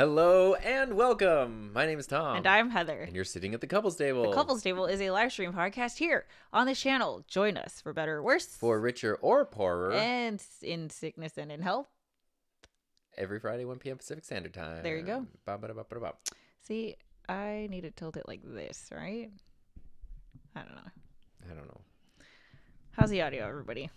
Hello and welcome. My name is Tom. And I'm Heather. And you're sitting at the Couples Table. The Couples Table is a live stream podcast here on this channel. Join us for better or worse. For richer or poorer. And in sickness and in health. Every Friday, 1 p.m. Pacific Standard Time. There you go. Ba-ba-da-ba-ba-da-ba. See, I need to tilt it like this, right? I don't know. How's the audio, everybody?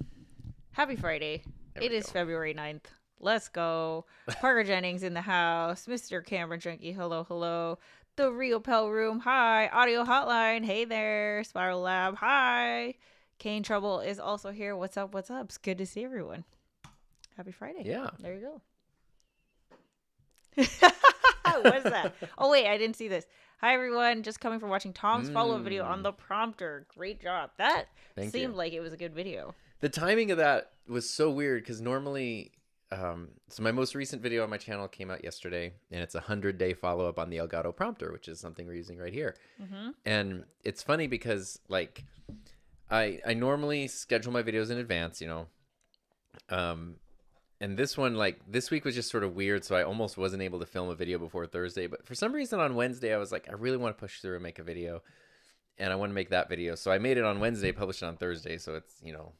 Happy Friday. It is February 9th. Let's go. Parker Jennings in the house. Mr. Cameron Junkie, hello. The Real Pell Room, hi. Audio Hotline, hey there. Spiral Lab, hi. Kane Trouble is also here. What's up? It's good to see everyone. Happy Friday. Yeah. There you go. What is that? Oh, wait, I didn't see this. Hi, everyone. Just coming from watching Tom's follow-up video on the prompter. Great job. That seemed like it was a good video. The timing of that was so weird because normally... so my most recent video on my channel came out yesterday, and it's a 100-day follow-up on the Elgato prompter, which is something we're using right here. Mm-hmm. And it's funny because like I normally schedule my videos in advance, you know. And this one, like this week was just sort of weird, so I almost wasn't able to film a video before Thursday. But for some reason on Wednesday, I was like, I really want to push through and make a video, and I want to make that video. So I made it on Wednesday, published it on Thursday. So it's, you know,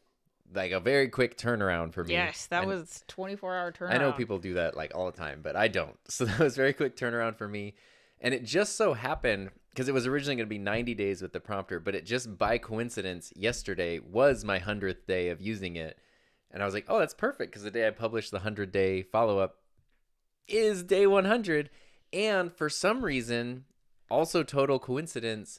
like a very quick turnaround for me. Yes, that was 24-hour turnaround. I know people do that like all the time, but I don't. So that was a very quick turnaround for me. And it just so happened, because it was originally going to be 90 days with the prompter, but it just by coincidence, yesterday was my 100th day of using it. And I was like, oh, that's perfect, because the day I published the 100-day follow-up is day 100. And for some reason, also total coincidence,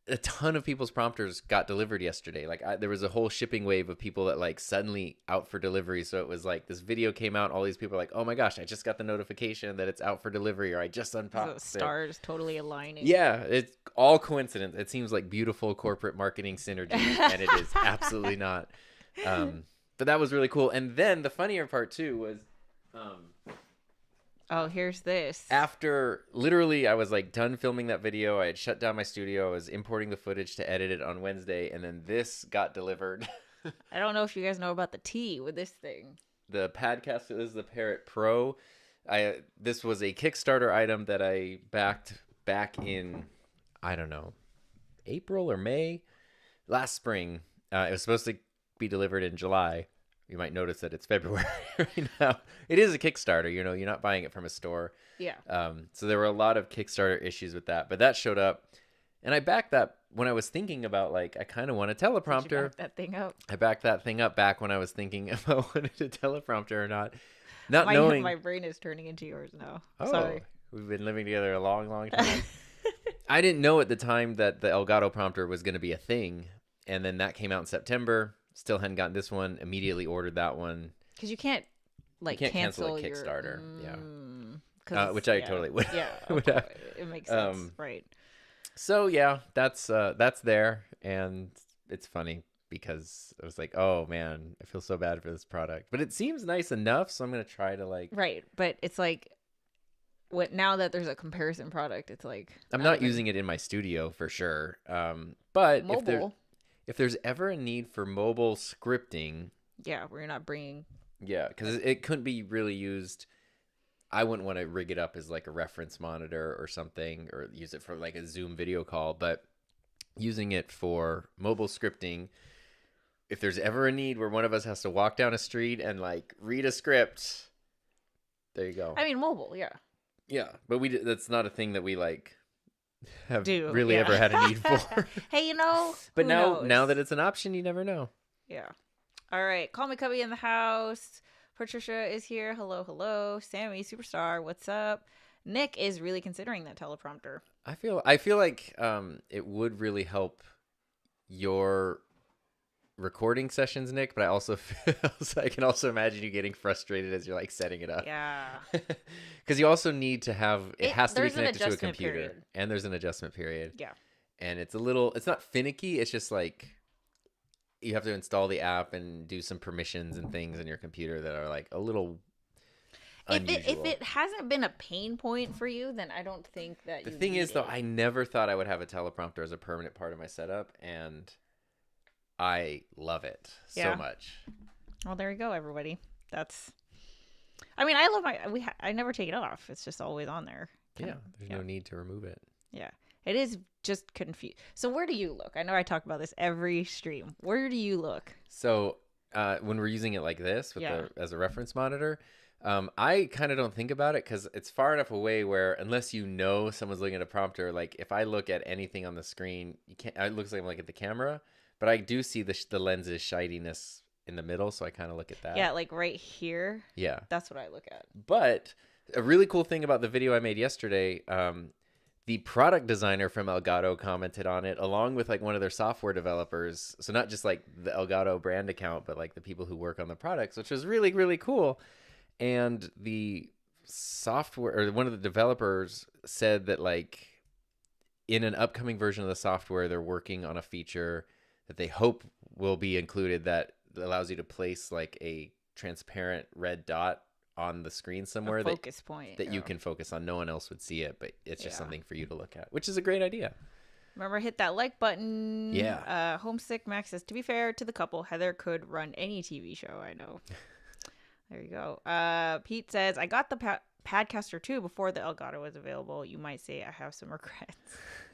a ton of people's prompters got delivered yesterday. Like there was a whole shipping wave of people that like suddenly out for delivery. So it was like this video came out. All these people are like, oh my gosh, I just got the notification that it's out for delivery, or I just unboxed it. Stars totally aligning. Yeah, it's all coincidence. It seems like beautiful corporate marketing synergy, and it is absolutely not. But that was really cool. And then the funnier part too was, oh, here's this. after literally I was like done filming that video, I had shut down my studio, I was importing the footage to edit it on Wednesday, and then this got delivered. I don't know if you guys know about the T with this thing. The Padcaster, this is the Parrot Pro. This was a Kickstarter item that I backed back in, I don't know, April or May last spring. It was supposed to be delivered in July. You might notice that it's February right now. It is a Kickstarter, you know, you're not buying it from a store. Yeah. So there were a lot of Kickstarter issues with that, but that showed up, and I backed that when I was thinking about, like, I kind of want a teleprompter. Did you back that thing up? I backed that thing up back when I was thinking about wanting a teleprompter or not. Not knowing. My brain is turning into yours now. Oh, sorry. We've been living together a long, long time. I didn't know at the time that the Elgato prompter was going to be a thing, and then that came out in September. Still hadn't gotten this one. Immediately ordered that one. Because you can't, like, cancel a your Kickstarter. Which I totally would. Yeah, would have. It makes sense, right? So yeah, that's there, and it's funny because I was like, oh man, I feel so bad for this product, but it seems nice enough, so I'm gonna try to like. Right, but it's like, now that there's a comparison product, it's like I'm not using it in my studio for sure. But mobile. If there's ever a need for mobile scripting, yeah, where you're not bringing. Yeah, because it couldn't be really used. I wouldn't want to rig it up as like a reference monitor or something, or use it for like a Zoom video call. But using it for mobile scripting, if there's ever a need where one of us has to walk down a street and like read a script, there you go. I mean, mobile, yeah. Yeah, but that's not a thing that we like have really ever had a need for. Hey, you know. But now that it's an option, you never know. Yeah. All right. Call me Cubby in the house. Patricia is here. Hello. Sammy, superstar. What's up? Nick is really considering that teleprompter. I feel like it would really help your recording sessions, Nick, but I can also imagine you getting frustrated as you're like setting it up. Yeah. Because you also need to have it has to be connected to a computer, period. And there's an adjustment period. Yeah. And it's not finicky. It's just like you have to install the app and do some permissions and things in your computer that are like a little unusual. If it hasn't been a pain point for you, then I don't think that the thing is, though, I never thought I would have a teleprompter as a permanent part of my setup, and I love it so much. Well, there you go, everybody. That's I mean, I love I never take it off. It's just always on there. There's no need to remove it. Yeah. It is just confused. So where do you look? I know I talk about this every stream. Where do you look? So when we're using it like this as a reference monitor, I kind of don't think about it because it's far enough away where unless you know someone's looking at a prompter, like if I look at anything on the screen, you can't. It looks like I'm looking at the camera, but I do see the lens's shininess in the middle, so I kind of look at that. Yeah, like right here. Yeah, that's what I look at. But a really cool thing about the video I made yesterday, the product designer from Elgato commented on it, along with like one of their software developers. So not just like the Elgato brand account, but like the people who work on the products, which was really, really cool. And the software, or one of the developers said that like in an upcoming version of the software, they're working on a feature that they hope will be included that allows you to place like a transparent red dot on the screen somewhere, a focus point that you can focus on. No one else would see it, but it's just something for you to look at, which is a great idea. Remember, hit that like button. Yeah. Homesick Max says, to be fair to the couple, Heather could run any TV show. I know. There you go. Pete says, I got the Padcaster 2 before the Elgato was available. You might say I have some regrets.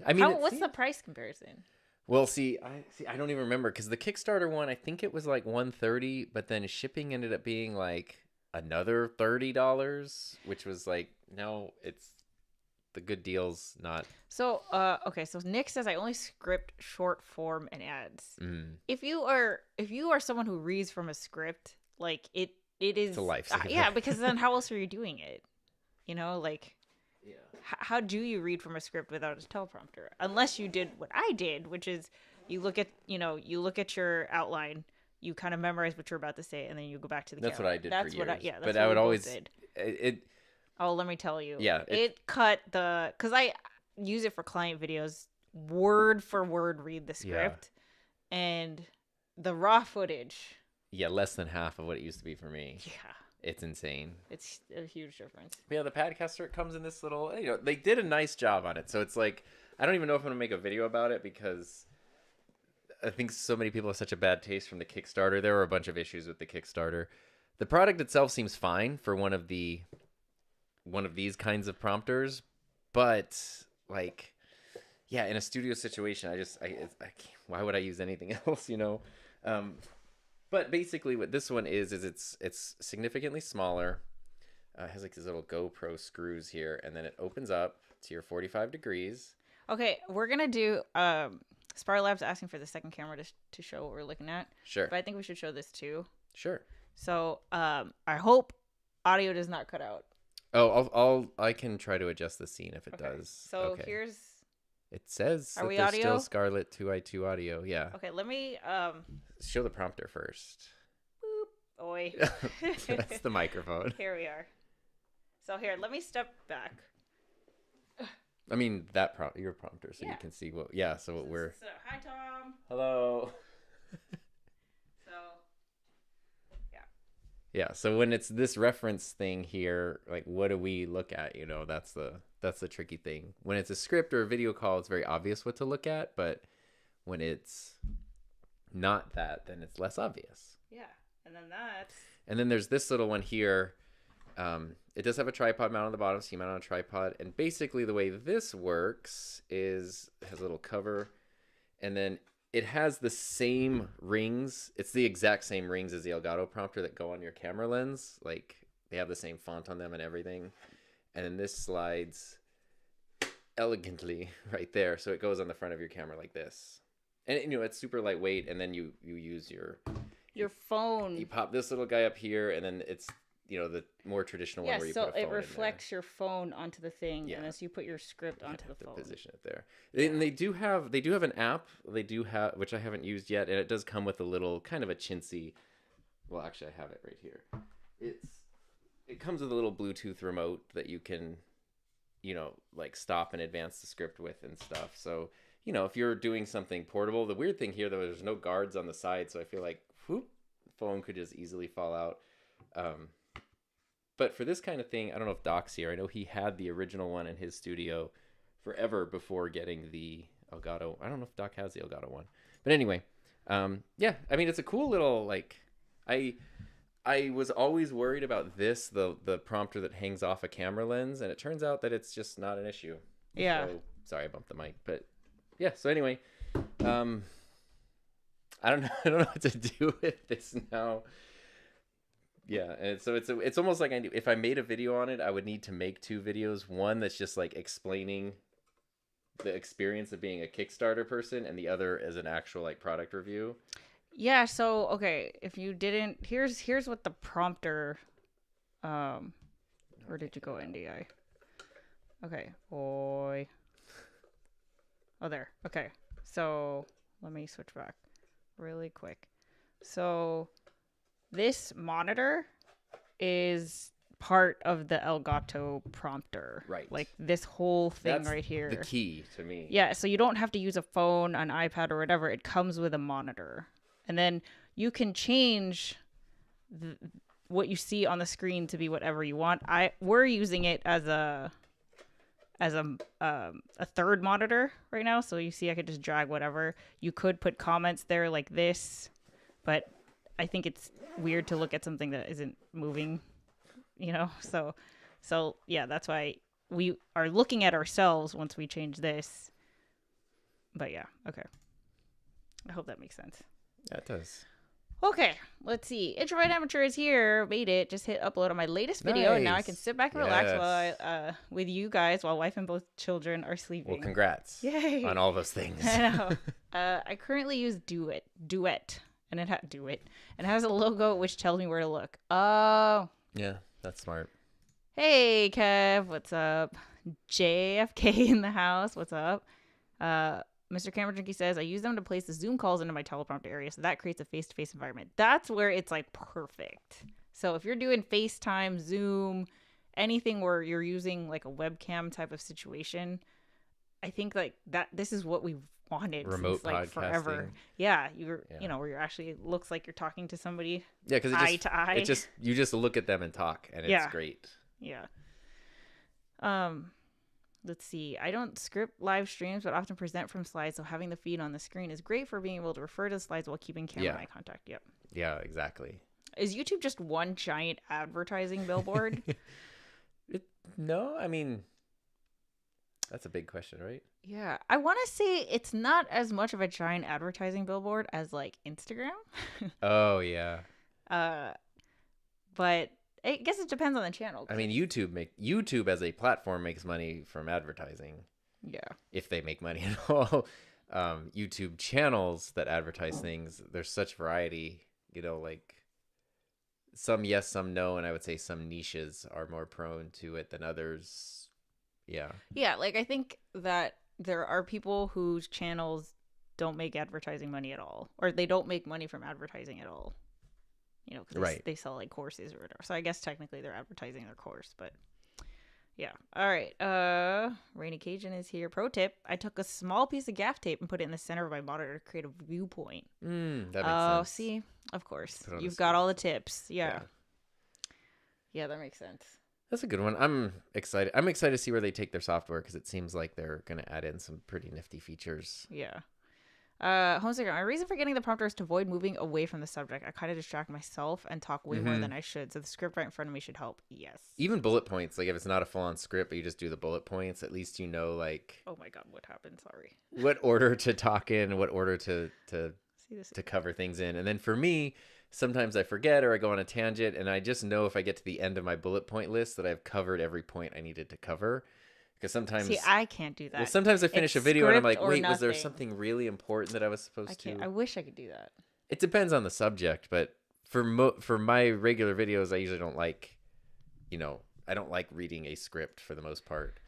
I mean, what's the price comparison? Well, I don't even remember because the Kickstarter one, I think it was like $130, but then shipping ended up being like another $30, which was like, no, it's the good deals, not. So, okay. So Nick says I only script short form and ads. Mm. If you are someone who reads from a script, like it is it's a lifesaver. Yeah, because then how else are you doing it? You know, like. Yeah. How do you read from a script without a teleprompter? Unless you did what I did, which is you look at your outline, you kind of memorize what you're about to say, and then you go back to the camera. That's what I did for years. That's but what I would always did. It. Oh, let me tell you. Yeah. It cut because I use it for client videos, word for word read the script, and the raw footage. Yeah, less than half of what it used to be for me. Yeah. It's insane. It's a huge difference. Yeah, the Padcaster, it comes in this little, they did a nice job on it. So it's like, I don't even know if I'm going to make a video about it because I think so many people have such a bad taste from the Kickstarter. There were a bunch of issues with the Kickstarter. The product itself seems fine for one of these kinds of prompters, but like, yeah, in a studio situation, I can't, why would I use anything else, But basically what this one is it's significantly smaller. It has like these little GoPro screws here, and then it opens up to your 45 degrees. Okay, we're going to do Spar Lab's asking for the second camera to show what we're looking at. Sure. But I think we should show this too. Sure. So, I hope audio does not cut out. Oh, I can try to adjust the scene if it does. So here's. It says Are that we there's audio? still Scarlett 2i2 audio. Yeah. Okay, let me show the prompter first. Boop. Oi. That's the microphone. Here we are. So here, let me step back. I mean your prompter, so you can see what. Yeah. So what we're. So, hi Tom. Hello. So. Yeah. Yeah. So when it's this reference thing here, like what do we look at? That's the tricky thing. When it's a script or a video call, it's very obvious what to look at, but when it's not that, then it's less obvious. Yeah. And then there's this little one here. It does have a tripod mount on the bottom, so you mount on a tripod. And basically the way this works is it has a little cover, and then it has the same rings. It's the exact same rings as the Elgato prompter that go on your camera lens. Like they have the same font on them and everything. And then this slides elegantly right there. So it goes on the front of your camera like this. And it's super lightweight. And then you use your phone. You pop this little guy up here, and then it's the more traditional one where you put a phone in there. So it reflects your phone onto the thing, and as you put your script onto the phone. Position it there. And they do have an app. They do have, which I haven't used yet, and it does come with a little kind of a chintzy. Well, actually, I have it right here. It comes with a little Bluetooth remote that you can, like stop and advance the script with and stuff. So, if you're doing something portable, the weird thing here, though, there's no guards on the side. So I feel like, the phone could just easily fall out. But for this kind of thing, I don't know if Doc's here. I know he had the original one in his studio forever before getting the Elgato. I don't know if Doc has the Elgato one. But anyway, yeah, I mean, it's a cool little, like, I was always worried about this, the prompter that hangs off a camera lens, and it turns out that it's just not an issue. Yeah. So, sorry, I bumped the mic, but yeah. So anyway, I don't know. I don't know what to do with this now. Yeah, and so it's almost like if I made a video on it, I would need to make 2 videos. One that's just like explaining the experience of being a Kickstarter person, and the other as an actual like product review. Yeah, so okay, if you didn't, here's what the prompter where did you go, NDI? Okay, boy. Oh, there. Okay. So, let me switch back really quick. So, this monitor is part of the Elgato prompter. Right. Like this whole thing That's right here. the key to me. Yeah, so you don't have to use a phone, an iPad, or whatever. It comes with a monitor. And then you can change what you see on the screen to be whatever you want. We're using it as a third monitor right now, so you see I could just drag whatever. You could put comments there like this, but I think it's weird to look at something that isn't moving, so yeah, that's why we are looking at ourselves once we change this. But yeah, okay, I hope that makes sense. Yeah, it does. Okay, let's see. Introvert Amateur is here. Made it. Just hit upload on my latest video, and now I can sit back and relax while with you guys while wife and both children are sleeping. Well, congrats. Yay. On all those things. I know. I currently use Duet, and it has a logo which tells me where to look. Oh. Yeah, that's smart. Hey, Kev. What's up? JFK in the house. What's up? Mr. Camera Junkie says, I use them to place the Zoom calls into my teleprompter area, so that creates a face-to-face environment. That's where it's, like, perfect. So if you're doing FaceTime, Zoom, anything where you're using, like, a webcam type of situation, I think, like, this is what we've wanted remote since, like, podcasting. Forever. Yeah, where you're actually, it looks like you're talking to somebody because eye to eye. You just look at them and talk, and it's great. Yeah. Let's see. I don't script live streams, but often present from slides, so having the feed on the screen is great for being able to refer to the slides while keeping camera eye contact. Yep. Yeah, exactly. Is YouTube just one giant advertising billboard? No, I mean, that's a big question, right? Yeah. I want to say it's not as much of a giant advertising billboard as, like, Instagram. Oh, yeah. But I guess it depends on the channel. I mean, YouTube as a platform makes money from advertising. Yeah. If they make money at all. YouTube channels that advertise things, there's such variety, like some yes, some no, and I would say some niches are more prone to it than others. Yeah. Yeah, like I think that there are people whose channels don't make advertising money at all, or they don't make money from advertising at all. Because they sell like courses or whatever. So I guess technically they're advertising their course, but yeah. All right. Rainy Cajun is here. Pro tip: I took a small piece of gaff tape and put it in the center of my monitor to create a viewpoint. That makes sense. Oh, see, of course, you've got all the tips. Yeah, that makes sense. That's a good one. I'm excited. I'm excited to see where they take their software because it seems like they're going to add in some pretty nifty features. Yeah. Homesteader, my reason for getting the prompter is to avoid moving away from the subject. I kind of distract myself and talk way more than I should, so the script right in front of me should help. Yes. Even bullet points, like if it's not a full-on script, but you just do the bullet points, at least like... Oh my god, what happened? Sorry. What order to talk in, what order to cover things in. And then for me, sometimes I forget or I go on a tangent, and I just know if I get to the end of my bullet point list that I've covered every point I needed to cover. Because sometimes I can't do that. Well, sometimes I finish a video and I'm like, wait, was there something really important that I was supposed to? I wish I could do that. It depends on the subject, but for my regular videos, I usually don't like, I don't like reading a script for the most part.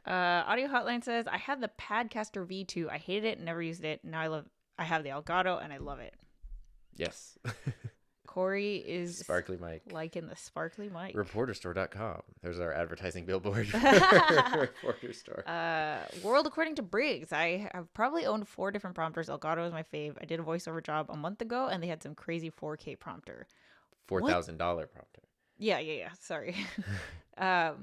Audio Hotline says, I had the Padcaster V2. I hated it and never used it. Now I have the Elgato and I love it. Yes. Corey is sparkly mic, liking the sparkly mic. Reporterstore.com. There's our advertising billboard for Reporter Store. World According to Briggs. I have probably owned 4 different prompters. Elgato is my fave. I did a voiceover job a month ago, and they had some crazy 4K prompter. $4,000 prompter. Yeah. Sorry. That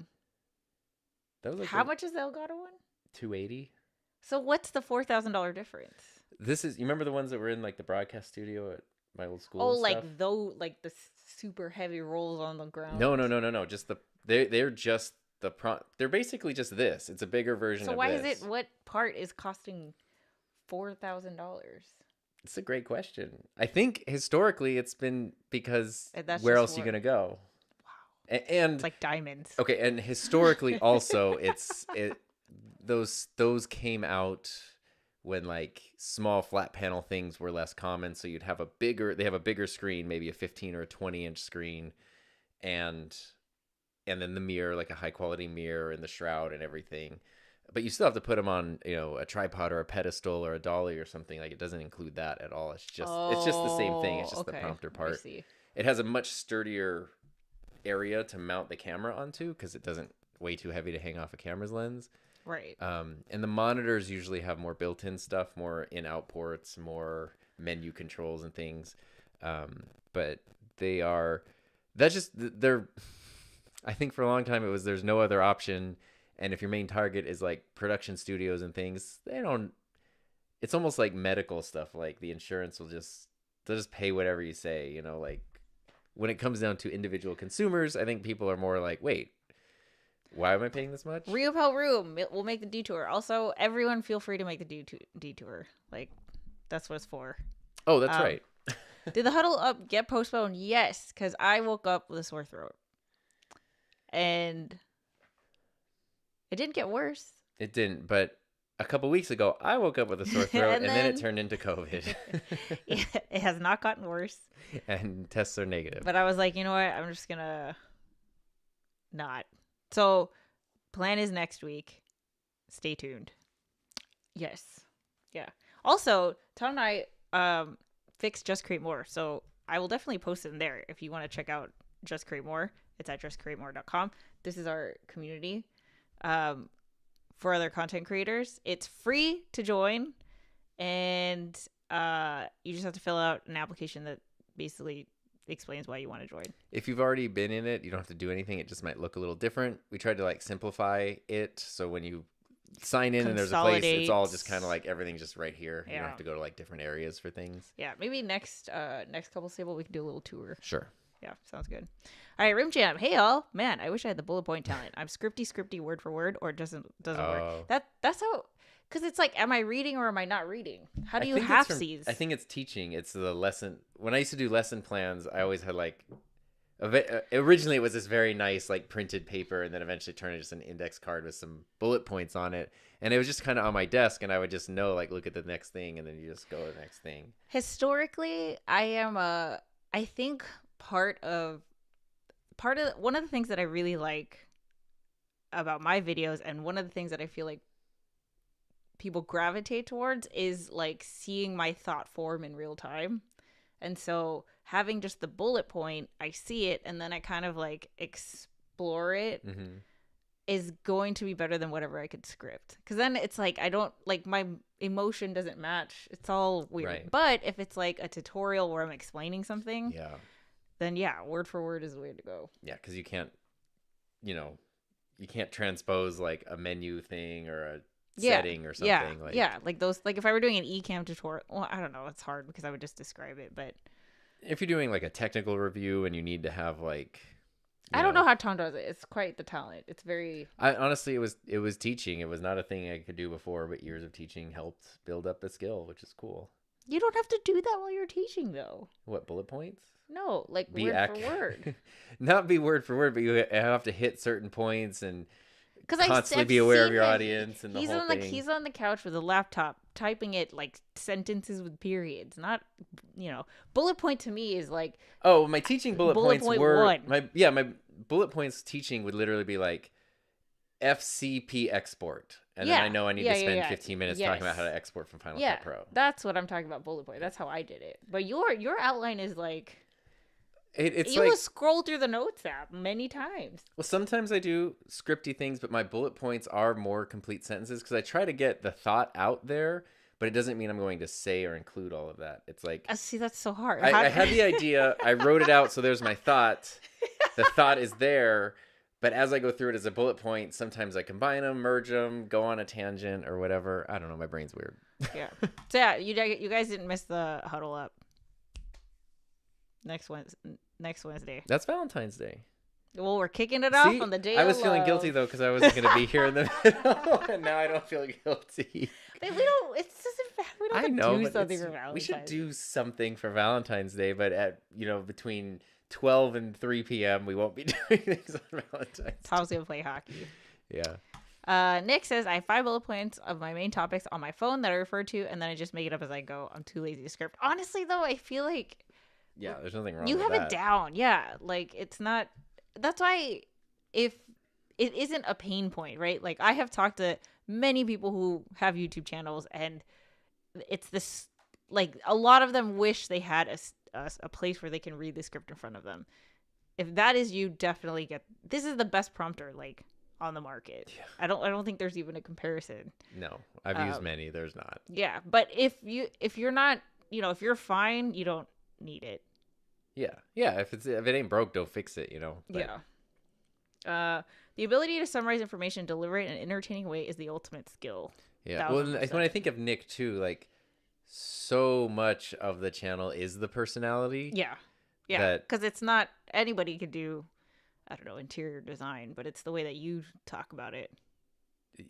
was like how much is the Elgato one? $280. So what's the $4,000 difference? You remember the ones that were in like the broadcast studio at my old school. Oh, and like stuff. like the super heavy rolls on the ground. No. Just they're just they're basically just this. It's a bigger version of this. So why is it? What part is costing $4,000? It's a great question. I think historically it's been because where else are you gonna go? Wow. And it's like diamonds. Okay, and historically also those came out when like small flat panel things were less common, so you'd have a bigger screen, maybe a 15 or a 20-inch screen, and then the mirror, like a high quality mirror and the shroud and everything. But you still have to put them on, a tripod or a pedestal or a dolly or something. Like, it doesn't include that at all. It's just the same thing. It's just the prompter part. It has a much sturdier area to mount the camera onto because it doesn't way too heavy to hang off a camera's lens. Right. And the monitors usually have more built-in stuff, more in-out ports, more menu controls and things. But they're, I think for a long time there's no other option. And if your main target is like production studios and things, it's almost like medical stuff. Like the insurance they'll just pay whatever you say, like when it comes down to individual consumers, I think people are more like, wait, why am I paying this much? Rehotel room. We'll make the detour. Also, everyone feel free to make the detour. Like, that's what it's for. Oh, that's right. Did the huddle up get postponed? Yes, because I woke up with a sore throat. And it didn't get worse. It didn't, but a couple weeks ago, I woke up with a sore throat, and then it turned into COVID. Yeah, it has not gotten worse. And tests are negative. But I was like, you know what? I'm just going to not. So, plan is next week. Stay tuned. Yes. Yeah. Also, Tom and I fixed Just Create More. So, I will definitely post it in there if you want to check out Just Create More. It's at justcreatemore.com. This is our community. For other content creators. It's free to join, and you just have to fill out an application that basically explains why you want to join. If you've already been in it, you don't have to do anything. It just might look a little different. We tried to like simplify it, so when you sign in and there's a place, it's all just kind of like everything's just right here. You don't have to go to like different areas for things. Yeah, maybe next couple stable we can do a little tour. Sure. Yeah, sounds good. All right, Rim Jam. Hey, y'all. Man, I wish I had the bullet point talent. I'm scripty word for word, or it doesn't work. That's how, because it's like, am I reading or am I not reading? How do you half-seize? I think it's teaching. It's the lesson. When I used to do lesson plans, I always had like, originally it was this very nice like printed paper, and then eventually turned into just an index card with some bullet points on it. And it was just kind of on my desk, and I would just know, like, look at the next thing, and then you just go to the next thing. Historically, I think part of one of the things that I really like about my videos, and one of the things that I feel like people gravitate towards, is like seeing my thought form in real time. And so having just the bullet point, I see it, and then I kind of like explore it, is going to be better than whatever I could script. Because then it's like, I don't, like, my emotion doesn't match. It's all weird. Right. But if it's like a tutorial where I'm explaining something, then word for word is the way to go. Yeah, because you can't transpose like a menu thing or a setting or something. Like those, like if I were doing an eCam tutorial, well, I don't know, it's hard because I would just describe it. But if you're doing like a technical review and you need to have like, I don't know how Tom does it. It's quite the talent. It's very. Honestly, it was teaching. It was not a thing I could do before, but years of teaching helped build up the skill, which is cool. You don't have to do that while you're teaching, though. What, bullet points? No, like word for word. Not be word for word, but you have to hit certain points and constantly be aware of your audience and the whole thing. He's on the couch with a laptop typing it like sentences with periods. Not, bullet point to me is like. Oh, my teaching bullet points were one. My bullet points teaching would literally be like FCP export. And then I know I need to spend 15 minutes talking about how to export from Final Cut Pro. That's what I'm talking about, bullet point. That's how I did it. But your outline is like, it's you will scroll through the notes app many times. Well, sometimes I do scripty things, but my bullet points are more complete sentences because I try to get the thought out there, but it doesn't mean I'm going to say or include all of that. It's like, see, that's so hard. I had the idea, I wrote it out, so there's my thought. The thought is there. But as I go through it as a bullet point, sometimes I combine them, merge them, go on a tangent or whatever. I don't know. My brain's weird. Yeah. So you guys didn't miss the huddle up. next Wednesday. That's Valentine's Day. Well, we're kicking it off on the day. I was feeling guilty though because I wasn't going to be here in the middle, and now I don't feel guilty. But we don't. It doesn't. We don't have to do something for Valentine's. We should do something for Valentine's Day, but at between 12 and 3 p.m. we won't be doing things on Valentine's. Tom's gonna play hockey. Yeah. Nick says I have 5 bullet points of my main topics on my phone that I refer to, and then I just make it up as I go. I'm too lazy to script. Honestly, though, I feel like there's nothing wrong. You with have that. it down, yeah. Like it's not. That's why if it isn't a pain point, right? Like I have talked to many people who have YouTube channels, and it's this. Like a lot of them wish they had a place where they can read the script in front of them. If that is you, definitely this is the best prompter like on the market. Yeah. I don't think there's even a comparison. No, I've used many. There's not. Yeah, but if you're not, if you're fine, you don't need it. Yeah. If it ain't broke, don't fix it. But... Yeah. The ability to summarize information and deliver it in an entertaining way is the ultimate skill. Yeah. Well, when I think of Nick too, like so much of the channel is the personality. Yeah. Yeah. Because it's not anybody could do, I don't know, interior design, but it's the way that you talk about it.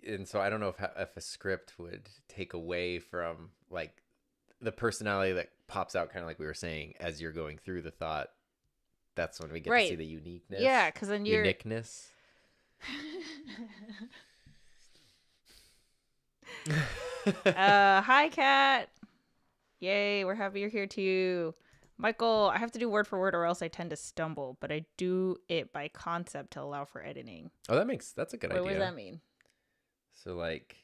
And so I don't know if a script would take away from like the personality that pops out, kind of like we were saying, as you're going through the thought. That's when we get to see the uniqueness. Yeah, because then you're... Uniqueness. Hi, Kat. Yay, we're happy you're here too. Michael, I have to do word for word or else I tend to stumble, but I do it by concept to allow for editing. Oh, that's a good idea. What does that mean? So like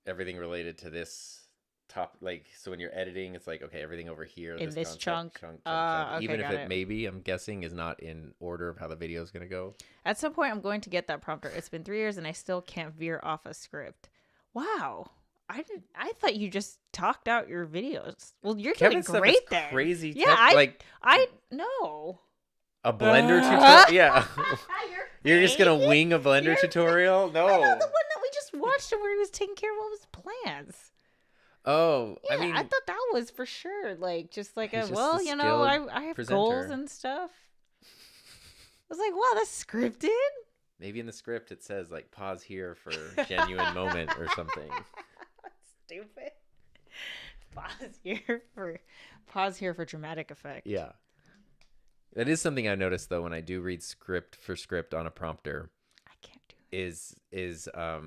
everything related to this top, like, so when you're editing, it's like, okay, everything over here in this chunk. Okay, even if it maybe, I'm guessing, is not in order of how the video is going to go. At some point, I'm going to get that prompter. It's been 3 years and I still can't veer off a script. Wow. I thought you just talked out your videos. Well, you're doing great there. Crazy. Yeah, I know. A Blender tutorial? Yeah. You're just going to wing a Blender tutorial? No. I know, the one that we just watched him where he was taking care of all his plants. Oh, yeah, I mean, I thought that was for sure. Like, just like I have presenter. goals and stuff. I was like, wow, that's scripted? Maybe in the script it says, like, pause here for genuine moment or something. Stupid. Pause here for dramatic effect. Yeah. That is something I noticed, though, when I do read script on a prompter. I can't do it. Is I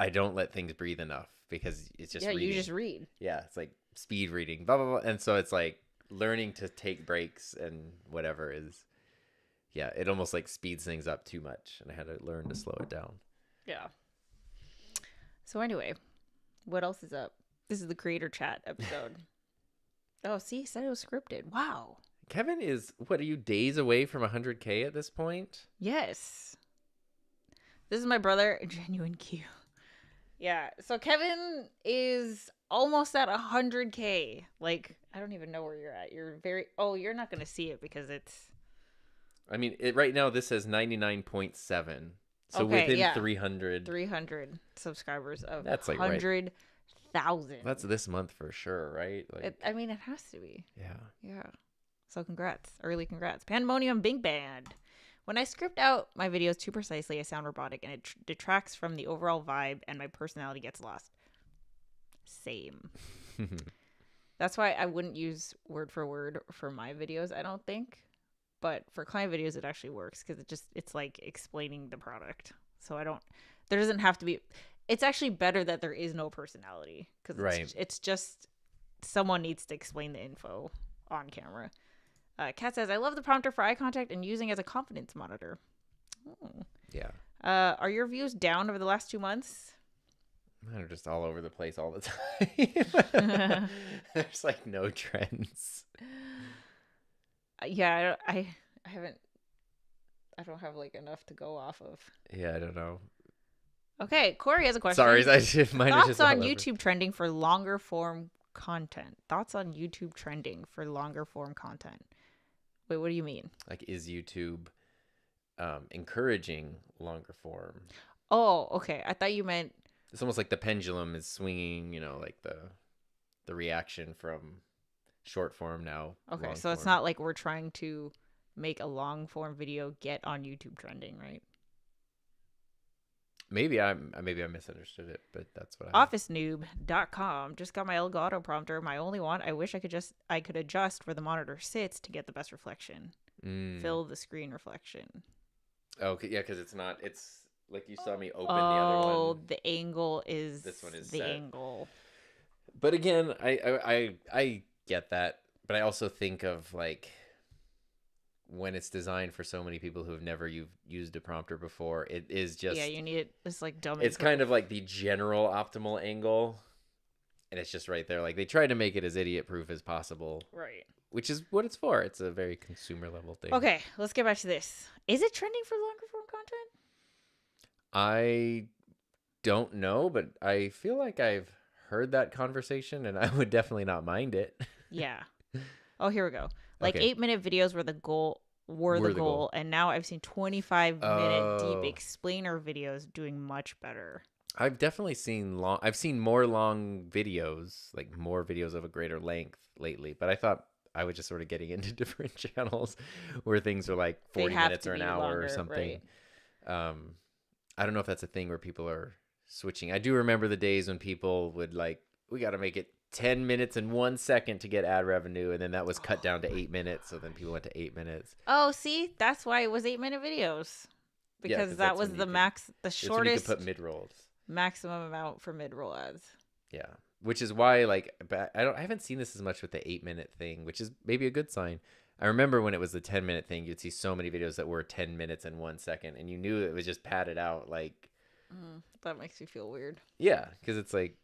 don't let things breathe enough. Because it's just reading. You just read. Yeah, it's like speed reading, blah, blah, blah. And so it's like learning to take breaks and whatever is, yeah, it almost like speeds things up too much. And I had to learn to slow it down. Yeah. So anyway, what else is up? This is the creator chat episode. Oh, see, he said it was scripted. Wow. Kevin is, what, are you days away from 100K at this point? Yes. This is my brother, Genuine Q. Yeah, so Kevin is almost at 100K. Like, I don't even know where you're at. You're not going to see it because it's... I mean, right now this says 99.7. So okay, within yeah. 300. 300 subscribers of that's like 100,000. That's this month for sure, right? Like, it has to be. Yeah. Yeah. So congrats. Early congrats. Pandemonium Big Band. When I script out my videos too precisely, I sound robotic and it detracts from the overall vibe and my personality gets lost. Same. That's why I wouldn't use word for word for my videos, I don't think. But for client videos, it actually works because it's like explaining the product. So there doesn't have to be, it's actually better that there is no personality because it's just someone needs to explain the info on camera. Kat says, I love the prompter for eye contact and using as a confidence monitor. Oh. Yeah. Are your views down over the last 2 months? Mine are just all over the place all the time. There's like no trends. Yeah, I don't have like enough to go off of. Yeah, I don't know. Okay, Corey has a question. Sorry, mine Thoughts just on YouTube trending for longer form content? Thoughts on YouTube trending for longer form content? Wait, what do you mean? Like, is YouTube encouraging longer form? Oh, okay. I thought you meant... It's almost like the pendulum is swinging, like the reaction from short form now. Okay, so it's not like we're trying to make a long form video get on YouTube trending, right? Maybe I misunderstood it, but that's what OfficeNoob.com just got my Elgato prompter, my only one. I wish I could adjust where the monitor sits to get the best reflection. Fill the screen reflection. Okay, yeah, because it's like you saw me open the other one. Oh, the angle is this one is the set. angle. But again, I get that, but I also think of like when it's designed for so many people who have never used a prompter before, it is just you need it. It's like dumb. It's kind of like the general optimal angle, and it's just right there. Like they try to make it as idiot proof as possible, right? Which is what it's for. It's a very consumer level thing. Okay, let's get back to this. Is it trending for longer form content? I don't know, but I feel like I've heard that conversation, and I would definitely not mind it. Yeah. Oh, here we go. Like 8-minute videos were the goal. The goal, and now I've seen 25-minute deep explainer videos doing much better. I've definitely seen I've seen more long videos, like more videos of a greater length lately. But I thought I was just sort of getting into different channels where things are like 40 minutes or an hour longer, or something. Right. I don't know if that's a thing where people are switching. I do remember the days when people would like, we got to make it 10 minutes and 1 second to get ad revenue, and then that was cut down to 8 minutes, so then people went to 8 minutes. Oh, see, that's why it was 8-minute videos, because that was the shortest. When you could put mid-rolls. Maximum amount for mid-roll ads. Yeah, which is why like I haven't seen this as much with the 8-minute thing, which is maybe a good sign. I remember when it was the 10-minute thing, you'd see so many videos that were 10 minutes and 1 second, and you knew it was just padded out like. That makes me feel weird. Yeah, because it's like.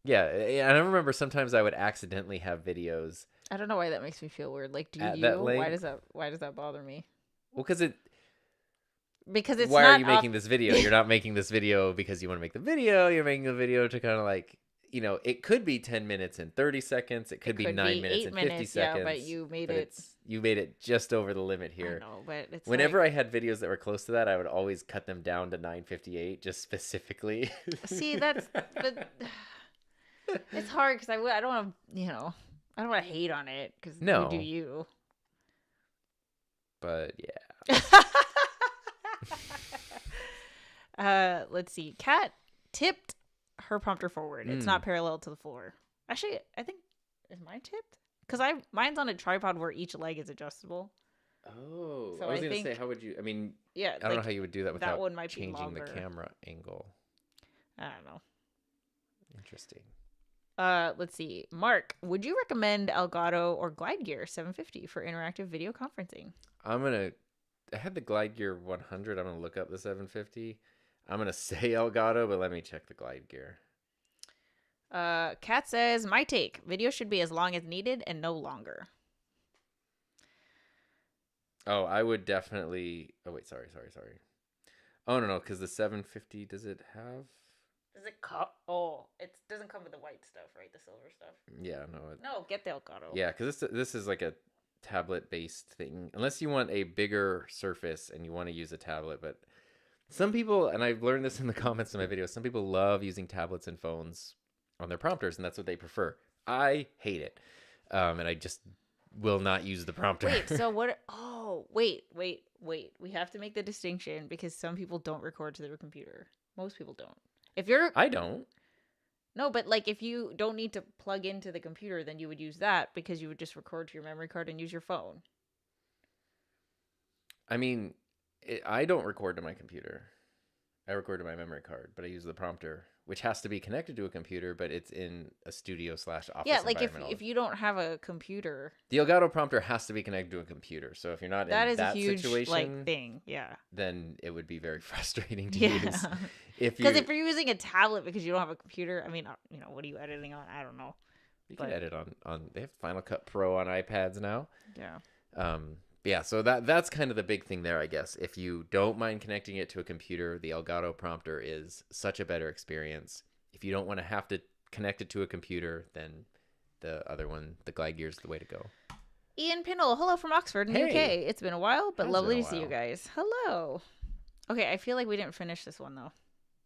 Yeah, and I remember sometimes I would accidentally have videos. I don't know why that makes me feel weird. Like, do you? Why does that bother me? Well, because it's. Why are you making this video? You're not making this video because you want to make the video. You're making the video to kind of like, it could be 10 minutes and 30 seconds. It could be 9 minutes and 50 seconds. Yeah, but you made it. You made it just over the limit here. I know, but it's whenever I had videos that were close to that, I would always cut them down to 9:58, just specifically. See, but. It's hard because I don't want to, I don't want to hate on it because you do you. But yeah. Let's see. Kat tipped her prompter forward. It's not parallel to the floor. Actually, I think, is mine tipped? Because mine's on a tripod where each leg is adjustable. Oh, so I was going to say, how would you, yeah, I don't know how you would do that without changing the camera angle. I don't know. Interesting. Let's see. Mark, would you recommend Elgato or Glide Gear 750 for interactive video conferencing? I had the Glide Gear 100. I'm going to look up the 750. I'm going to say Elgato, but let me check the Glide Gear. Kat says, my take, video should be as long as needed and no longer. Oh, I would definitely, wait, sorry. Oh, no, because the 750, does it have? Does it come? Oh, it doesn't come with the white stuff, right? The silver stuff. Yeah, no. No, get the Elgato. Yeah, because this is like a tablet-based thing. Unless you want a bigger surface and you want to use a tablet, but some people, and I've learned this in the comments of my videos, some people love using tablets and phones on their prompters, and that's what they prefer. I hate it, and I just will not use the prompter. Wait, so what? Oh, wait. We have to make the distinction because some people don't record to their computer. Most people don't. I don't. No, but like if you don't need to plug into the computer, then you would use that because you would just record to your memory card and use your phone. I don't record to my computer. I record to my memory card, but I use the prompter, which has to be connected to a computer, but it's in a studio/office environment. If you don't have a computer, the Elgato prompter has to be connected to a computer. So if you're not in that situation, a huge thing. Yeah. Then it would be very frustrating to use. Because if you're using a tablet because you don't have a computer, what are you editing on? I don't know. You can edit on. They have Final Cut Pro on iPads now. Yeah. Yeah, so that's kind of the big thing there, I guess. If you don't mind connecting it to a computer, the Elgato prompter is such a better experience. If you don't want to have to connect it to a computer, then the other one, the Glide Gear, is the way to go. Ian Pinnell, hello from Oxford in the UK. It's been a while, but lovely to see you guys. Hello. Okay, I feel like we didn't finish this one, though.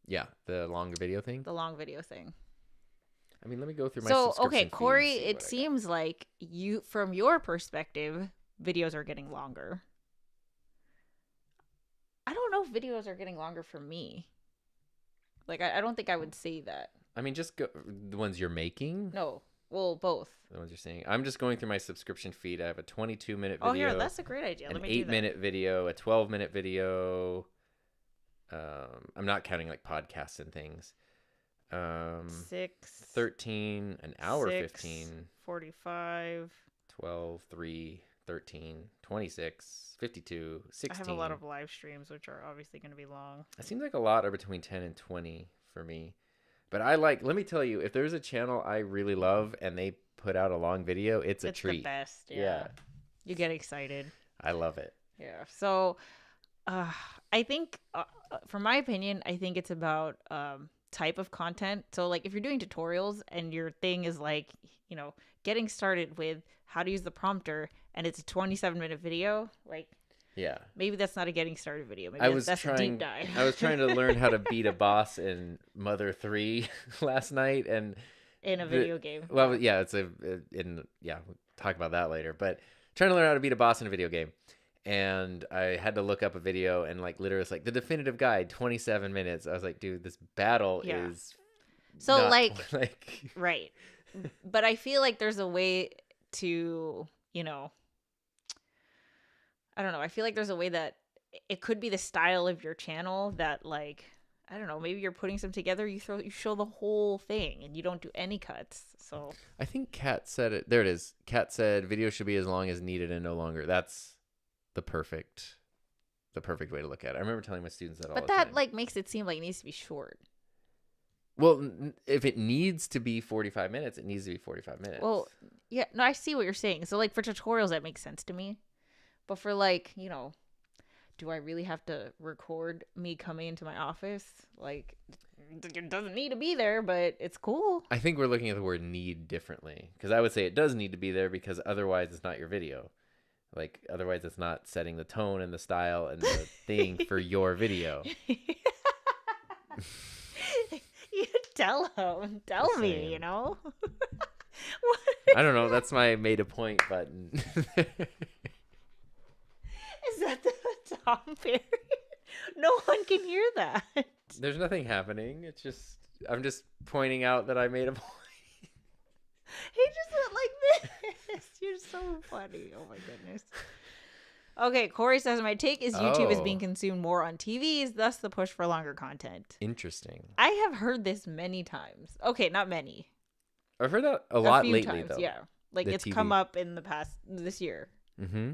Yeah, the longer video thing? The long video thing. I mean, let me go through my So, subscription okay, feed and Corey, see it what I got. seems like you, from your perspective, videos are getting longer. I don't know if videos are getting longer for me. Like, I don't think I would say that. I mean, just go the ones you're making. No. Well, both. The ones you're seeing. I'm just going through my subscription feed. I have a 22-minute Oh, video. here, that's a great idea. Let An me do that. 8-minute video, a 12-minute video. I'm not counting like podcasts and things. 6, 13, an hour 6, 15, 45. 12, 3, 13, 26, 52, 16. I have a lot of live streams, which are obviously going to be long. It seems like a lot are between 10 and 20 for me. But let me tell you, if there's a channel I really love and they put out a long video, it's a treat. It's the best. Yeah. You get excited. I love it. Yeah. So, I think, from my opinion, I think it's about type of content. So, like, if you're doing tutorials and your thing is like, getting started with how to use the prompter, and it's a 27-minute video, like, yeah, maybe that's not a getting started video. Maybe that's a deep dive. I was trying to learn how to beat a boss in Mother 3 last night, and in a video game. Well, yeah, we'll talk about that later. But trying to learn how to beat a boss in a video game, and I had to look up a video, and like literally, it's like the definitive guide, 27 minutes. I was like, dude, this battle is so not, like right. But I feel like there's a way to, I don't know. I feel like there's a way that it could be the style of your channel that, like, I don't know, maybe you're putting some together, you show the whole thing and you don't do any cuts. So I think Kat said it. There it is. Kat said video should be as long as needed and no longer. That's the perfect way to look at it. I remember telling my students that all the time. But that like makes it seem like it needs to be short. Well, if it needs to be 45 minutes, it needs to be 45 minutes. Well, yeah, no, I see what you're saying. So like for tutorials, that makes sense to me. But for like, do I really have to record me coming into my office? Like, it doesn't need to be there, but it's cool. I think we're looking at the word need differently, because I would say it does need to be there, because otherwise it's not your video. Like, otherwise it's not setting the tone and the style and the thing for your video. You tell me, I don't know. That's my made a point button. Is that the Tom Perry? No one can hear that. There's nothing happening. It's just, I'm just pointing out that I made a point. He just went like this. You're so funny. Oh my goodness. Okay, Corey says, my take is YouTube is being consumed more on TVs, thus the push for longer content. Interesting. I have heard this many times. Okay, not many. I've heard that a lot few lately, times, though. Yeah. Like, it's come up in the past, this year. Mm-hmm.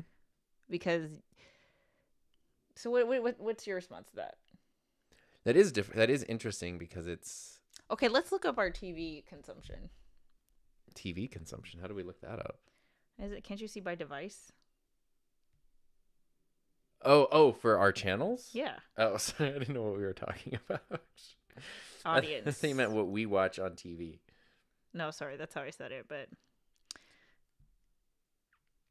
Because, so what's your response to that? That is different. That is interesting, because it's... Okay, let's look up our TV consumption. TV consumption? How do we look that up? Can't you see by device? Oh, for our channels? Yeah. Oh, sorry, I didn't know what we were talking about. Audience. I think you meant what we watch on TV. No, sorry, that's how I said it, but...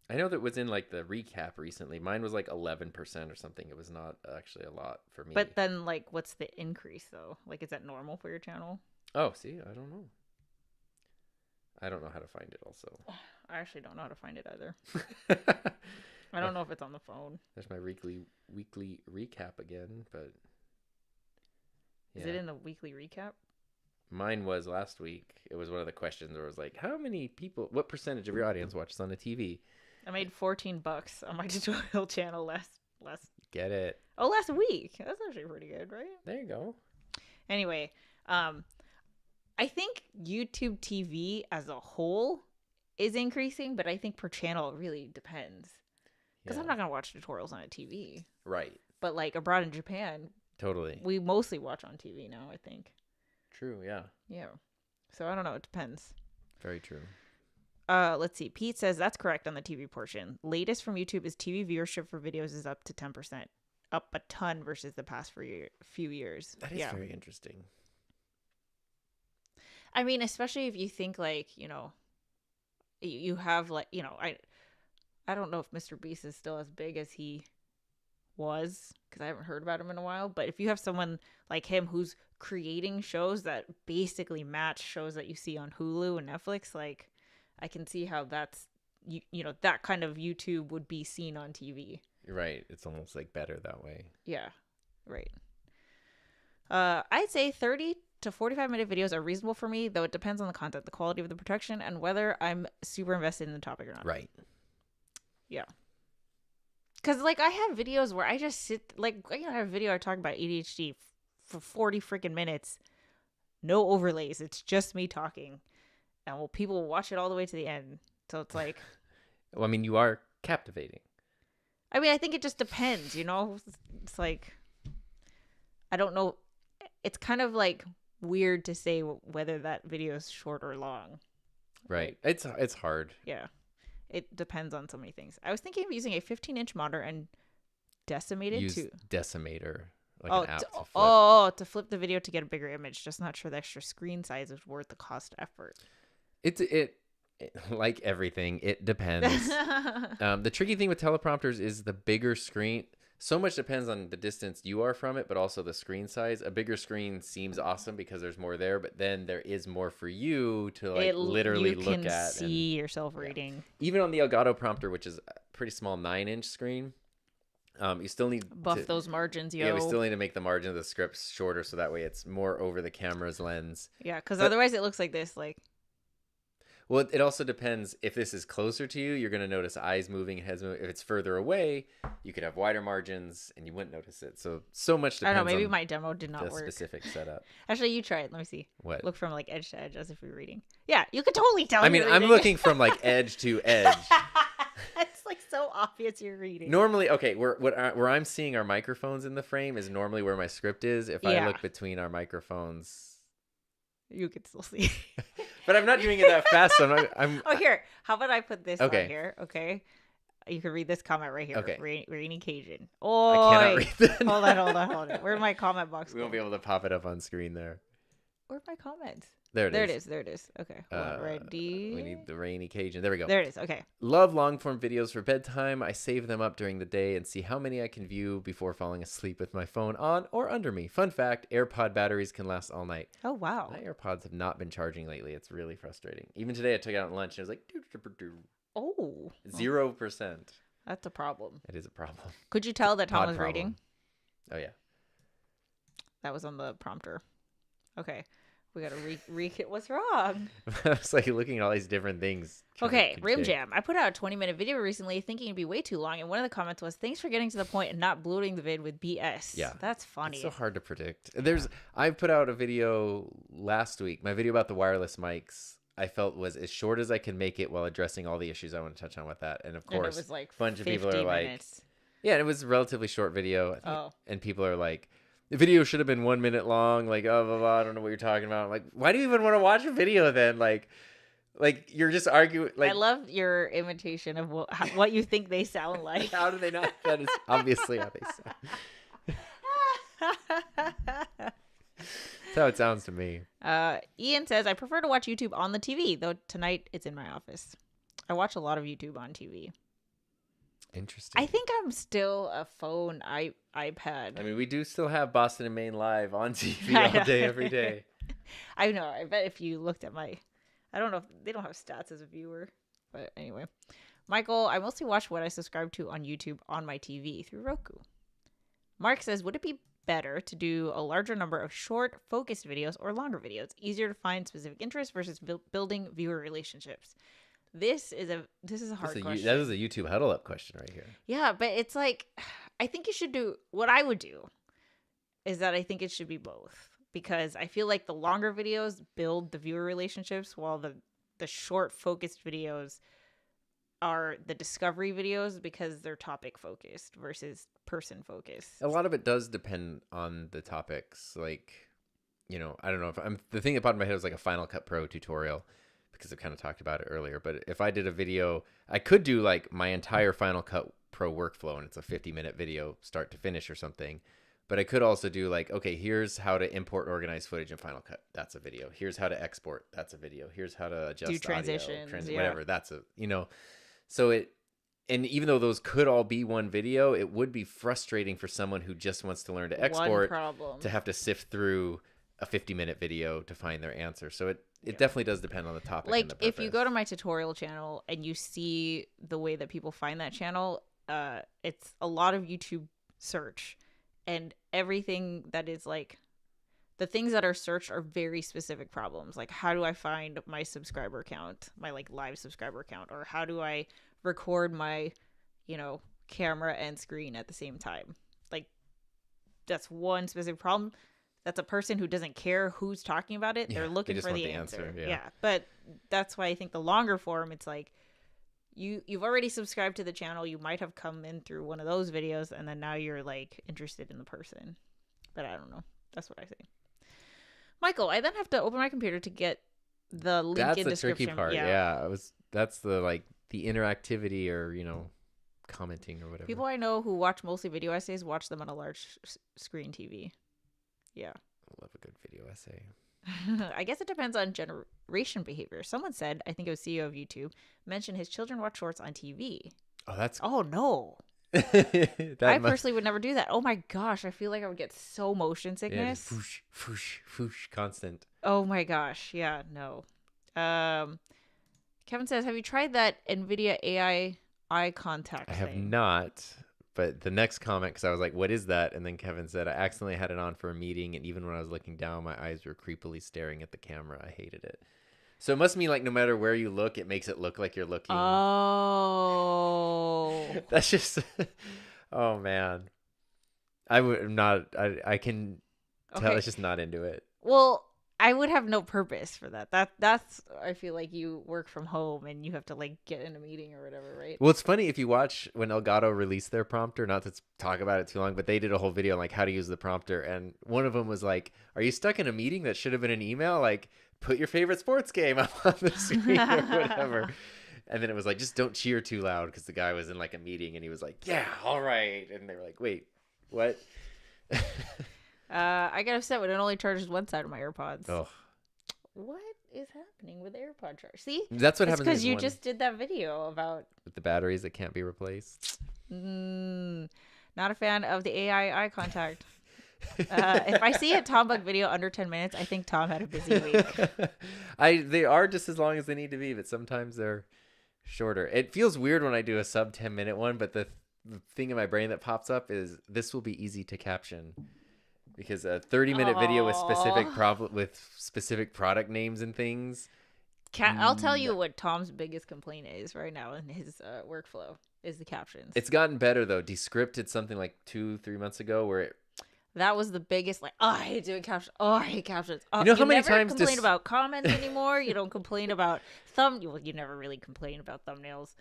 I know that was in like the recap recently. Mine was like 11% or something. It was not actually a lot for me. But then, like, what's the increase, though? Like, is that normal for your channel? Oh, see, I don't know. I don't know how to find it also. I actually don't know how to find it either. I don't know if it's on the phone. There's my weekly recap again, but yeah. Is it in the weekly recap? Mine was last week. It was one of the questions where it was like, what percentage of your audience watches on a TV? I made $14 on my tutorial channel last. Get it? Oh, last week. That's actually pretty good, right? There you go. Anyway, I think YouTube TV as a whole is increasing, but I think per channel it really depends. Because I'm not going to watch tutorials on a TV. Right. But like abroad in Japan, totally. We mostly watch on TV now, I think. True, yeah. Yeah. So I don't know. It depends. Very true. Let's see. Pete says that's correct on the TV portion. Latest from YouTube is TV viewership for videos is up to 10%. Up a ton versus the past few years. That is very interesting. I mean, especially if you think like, you have like, I don't know if Mr. Beast is still as big as he was, because I haven't heard about him in a while. But if you have someone like him who's creating shows that basically match shows that you see on Hulu and Netflix, like I can see how that's you know, that kind of YouTube would be seen on TV. Right. It's almost like better that way. Yeah. Right. I'd say 30 to 45-minute videos are reasonable for me, though it depends on the content, the quality of the production, and whether I'm super invested in the topic or not. Right. Yeah. Because, like, I have videos where I just sit, like, you know, I have a video I talk about ADHD for 40 freaking minutes. No overlays. It's just me talking. And well, people will watch it all the way to the end. So it's like... Well, I mean, you are captivating. I mean, I think it just depends, you know? It's like... I don't know. It's kind of, like, weird to say whether that video is short or long. Right. It's hard. Yeah. It depends on so many things. I was thinking of using a 15-inch monitor and decimate it Use Decimator, like an app to flip. To flip the video to get a bigger image. Just not sure the extra screen size is worth the cost effort. It like everything, it depends. The tricky thing with teleprompters is the bigger screen. So much depends on the distance you are from it, but also the screen size. A bigger screen seems awesome because there's more there, but then there is more for you to like literally look at. You can see yourself reading. Yeah. Even on the Elgato prompter, which is a pretty small 9-inch screen, you still need buff those margins, yo. Yeah, we still need to make the margin of the scripts shorter so that way it's more over the camera's lens. Yeah, because otherwise it looks like this, like. Well, it also depends. If this is closer to you, you're going to notice eyes moving, heads moving. If it's further away, you could have wider margins and you wouldn't notice it. So much depends I don't know, maybe my demo did not the work. Specific setup. Actually, you try it. Let me see. What? Look from like edge to edge as if you're reading. Yeah, you could totally tell. I mean, I'm looking from like edge to edge. It's like so obvious you're reading. Normally, okay, where I'm seeing our microphones in the frame is normally where my script is. If I look between our microphones... You could still see. But I'm not doing it that fast. So Oh, here. How about I put this on here? Okay. You can read this comment right here. Okay. Rainy Cajun. Oh, I cannot read that. Hold on. Where'd my comment box go? We won't be able to pop it up on screen there. Where'd my comments? There it is. Okay. Hold on. Ready? We need the Rainy Cajun. There we go. There it is. Okay. Love long form videos for bedtime. I save them up during the day and see how many I can view before falling asleep with my phone on or under me. Fun fact, AirPod batteries can last all night. Oh, wow. My AirPods have not been charging lately. It's really frustrating. Even today I took it out at lunch and it was like... Oh. 0%. That's a problem. It is a problem. Could you tell that Tom was reading? Oh, yeah. That was on the prompter. Okay. We gotta re-hit. What's wrong? I was like looking at all these different things. Okay, Rim Jam. I put out a 20-minute video recently thinking it'd be way too long, and one of the comments was, "Thanks for getting to the point and not bloating the vid with BS." Yeah. That's funny. It's so hard to predict. I put out a video last week. My video about the wireless mics, I felt was as short as I can make it while addressing all the issues I want to touch on with that. And of course, it was like a bunch of people are like, minutes. yeah, it was a relatively short video. And people are like, the video should have been 1 minute long. Like, oh, blah, blah, I don't know what you're talking about. I'm like, why do you even want to watch a video then? Like you're just arguing. Like, I love your imitation of what you think they sound like. How do they not? That is obviously how they sound. That's how it sounds to me. Ian says, I prefer to watch YouTube on the TV, though tonight it's in my office. I watch a lot of YouTube on TV. Interesting. I think I'm still a phone iPad. I mean, we do still have Boston and Maine live on TV all day, every day. I know. I bet if you looked at I don't know if they don't have stats as a viewer, but anyway. Michael, I mostly watch what I subscribe to on YouTube on my TV through Roku. Mark says, would it be better to do a larger number of short, focused videos or longer videos? Easier to find specific interests versus building viewer relationships. This is a hard question. That was a YouTube huddle up question right here. Yeah, but it's like, I think you should do what I would do is that I think it should be both, because I feel like the longer videos build the viewer relationships while the short focused videos are the discovery videos because they're topic focused versus person focused. A lot of it does depend on the topics. Like, I don't know if the thing that popped in my head was like a Final Cut Pro tutorial, because I kind of talked about it earlier. But if I did a video, I could do like my entire Final Cut Pro workflow, and it's a 50-minute video start to finish or something. But I could also do like, okay, here's how to import and organize footage in Final Cut. That's a video. Here's how to export. That's a video. Here's how to adjust do transitions, whatever. That's a, so And even though those could all be one video, it would be frustrating for someone who just wants to learn to export to have to sift through a 50-minute video to find their answer. So it definitely does depend on the topic. Like and the purpose. If you go to my tutorial channel and you see the way that people find that channel, it's a lot of YouTube search, and everything that is like the things that are searched are very specific problems. Like, how do I find my subscriber count, my like live subscriber count, or how do I record my, camera and screen at the same time? Like, that's one specific problem. That's a person who doesn't care who's talking about it. They're looking for the answer. Yeah. But that's why I think the longer form, it's like you've already subscribed to the channel. You might have come in through one of those videos, and then now you're like interested in the person. But I don't know. That's what I think. Michael, I then have to open my computer to get the link in description. That's the tricky part. Yeah. That's the the interactivity or, commenting or whatever. People I know who watch mostly video essays watch them on a large screen TV. Yeah. I love a good video essay. I guess it depends on generation behavior. Someone said, I think it was CEO of YouTube, mentioned his children watch shorts on TV. Oh, no. I personally would never do that. Oh, my gosh. I feel like I would get so motion sickness. Yeah, foosh, foosh, foosh, constant. Oh, my gosh. Yeah, no. Kevin says, have you tried that NVIDIA AI eye contact I have thing? not. But the next comment, because I was like, what is that? And then Kevin said, I accidentally had it on for a meeting, and even when I was looking down, my eyes were creepily staring at the camera. I hated it. So it must mean like no matter where you look, it makes it look like you're looking. Oh. That's just, oh man. I can tell it's just not into it. Well, I would have no purpose for that. That's I feel like you work from home and you have to like get in a meeting or whatever, right? Well, it's funny if you watch when Elgato released their prompter, not to talk about it too long, but they did a whole video on like how to use the prompter, and one of them was like, are you stuck in a meeting that should have been an email? Like, put your favorite sports game up on the screen or whatever. And then it was like, just don't cheer too loud, because the guy was in like a meeting and he was like, yeah, all right. And they were like, wait, what? I get upset when it only charges one side of my AirPods. Oh. What is happening with AirPod charge? See? That's what happens because you just did that video about with the batteries that can't be replaced. Not a fan of the AI eye contact. If I see a Tom Buck video under 10 minutes, I think Tom had a busy week. They are just as long as they need to be, but sometimes they're shorter. It feels weird when I do a sub 10-minute one, but the thing in my brain that pops up is this will be easy to caption. Because a 30-minute video with specific product names and things. I'll tell you what Tom's biggest complaint is right now in his workflow is the captions. It's gotten better though. Descript did something like 2-3 months ago where that was the biggest. Like, I hate doing captions. I hate captions. You know how many times complain about comments anymore? You don't complain about you never really complain about thumbnails.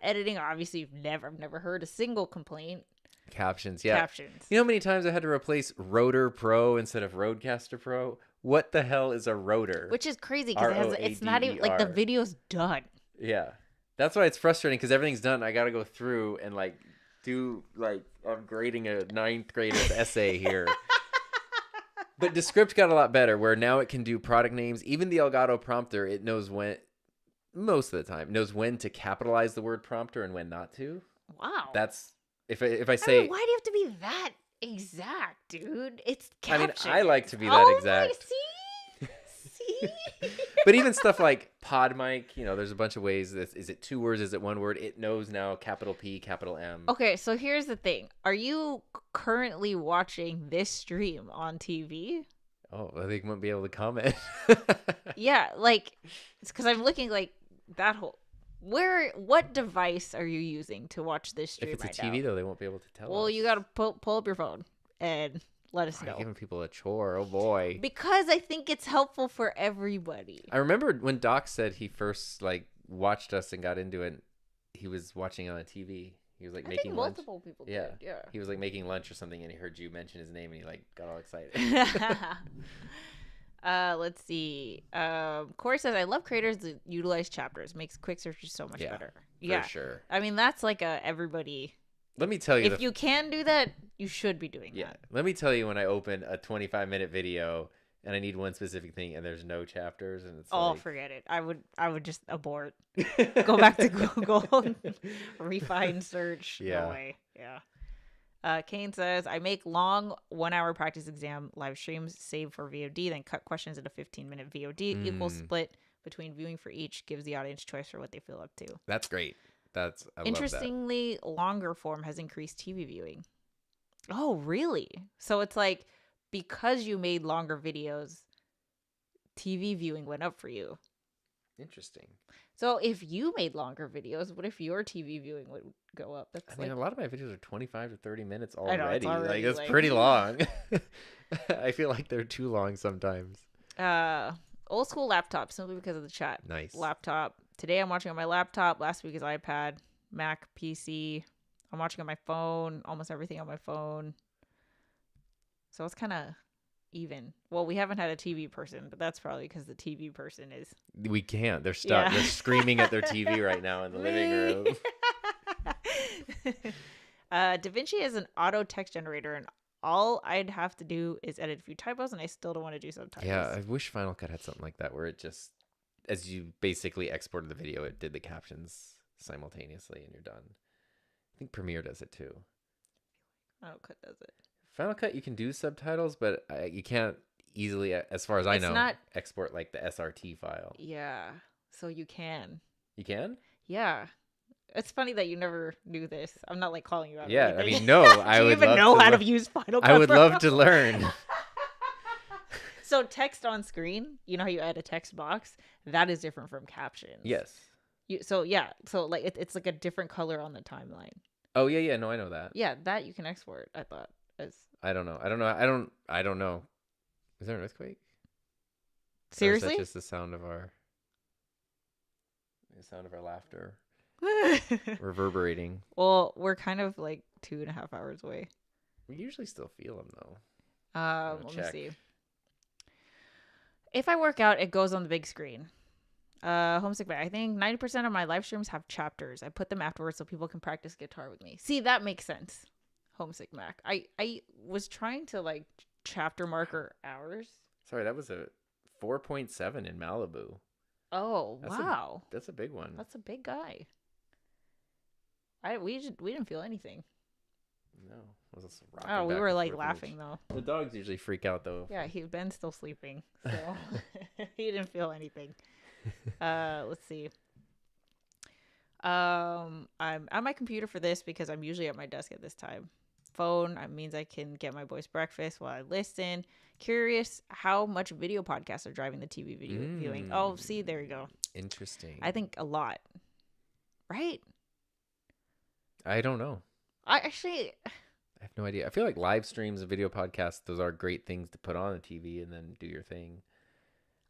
Editing, obviously, I've never heard a single complaint. Captions, yeah. Captions. You know how many times I had to replace Rotor Pro instead of Rodecaster Pro? What the hell is a rotor? Which is crazy because it's not even like the video's done. Yeah, that's why it's frustrating because everything's done. I got to go through and like do like I'm grading a 9th grader's essay here. But Descript got a lot better where now it can do product names. Even the Elgato prompter, it knows when, most of the time, knows when to capitalize the word prompter and when not to. Wow. That's if I say, why do you have to be that exact, dude? It's captions. I like to be that exact. See? But even stuff like pod mic, there's a bunch of ways. Is it 2 words? Is it 1 word? It knows now capital P, capital M. Okay, so here's the thing. Are you currently watching this stream on TV? Oh, I think I won't be able to comment. Yeah, like, it's because I'm looking like that whole... What device are you using to watch this stream right now? If it's a TV, though, they won't be able to tell us. Well, you got to pull up your phone and let us know. You're giving people a chore. Oh, boy. Because I think it's helpful for everybody. I remember when Doc said he first, watched us and got into it, he was watching on a TV. He was, making lunch. Multiple people did, yeah. He was, making lunch or something, and he heard you mention his name, and he, got all excited. Let's see. Corey says, I love creators that utilize chapters. Makes quick searches so much better. Yeah, for sure. I mean, that's like everybody. Let me tell you. If you can do that, you should be doing that. Let me tell you when I open a 25-minute video and I need one specific thing, and there's no chapters, and it's forget it. I would just abort. Go back to Google, refine search. Yeah. No way. Yeah. Kane says, I make long 1-hour practice exam live streams, save for VOD, then cut questions into 15-minute VOD. Equal split between viewing for each, gives the audience choice for what they feel up to. That's great. I Interestingly, love that. longer form has increased TV viewing. Oh, really? So it's like, because you made longer videos, TV viewing went up for you. Interesting. So if you made longer videos, what if your TV viewing would go up? I mean, a lot of my videos are 25 to 30 minutes I know, it's already that's pretty long. I feel like they're too long sometimes. Old school laptop, simply because of the chat. Nice. Laptop. Today I'm watching on my laptop. Last week is iPad, Mac, PC. I'm watching on my phone. Almost everything on my phone. So it's kind of even. Well, we haven't had a TV person, but that's probably because the TV person is. We can't. They're stuck. Yeah. They're screaming at their TV right now in the living room. DaVinci is an auto text generator, and all I'd have to do is edit a few typos, and I still don't want to do subtitles. Yeah, I wish Final Cut had something like that, where it just, as you basically exported the video, it did the captions simultaneously, and you're done. I think Premiere does it too. Final Cut does it. Final Cut, you can do subtitles, but you can't easily, as far as I know, export like the SRT file. Yeah, so you can. You can? Yeah. It's funny that you never knew this. I'm not like calling you out. Yeah, I mean, no. I would even know how to use Final Cut? I would love to learn. So text on screen, you know how you add a text box? That is different from captions. Yes. So like it's like a different color on the timeline. Oh yeah, no, I know that. Yeah, that you can export. I thought as. I don't know. Is there an earthquake? Seriously? Or is that just the sound of our laughter reverberating? Well, we're kind of like 2.5 hours away. We usually still feel them though. Let me see. If I work out, it goes on the big screen. Homesick Back. I think 90% of my live streams have chapters. I put them afterwards so people can practice guitar with me. See, that makes sense. Homesick Mac. I was trying to like chapter marker hours. Sorry, that was a 4.7 in Malibu. Oh, wow. That's a big one. That's a big guy. We didn't feel anything. No. We were like laughing though. The dogs usually freak out though. Yeah, Ben's still sleeping, so he didn't feel anything. Let's see. I'm on my computer for this because I'm usually at my desk at this time. Phone means I can get my boys breakfast while I listen. Curious how much video podcasts are driving the TV video viewing. Oh, see, there you go. Interesting. I think a lot. Right? I don't know. I have no idea. I feel like live streams and video podcasts, those are great things to put on the TV and then do your thing.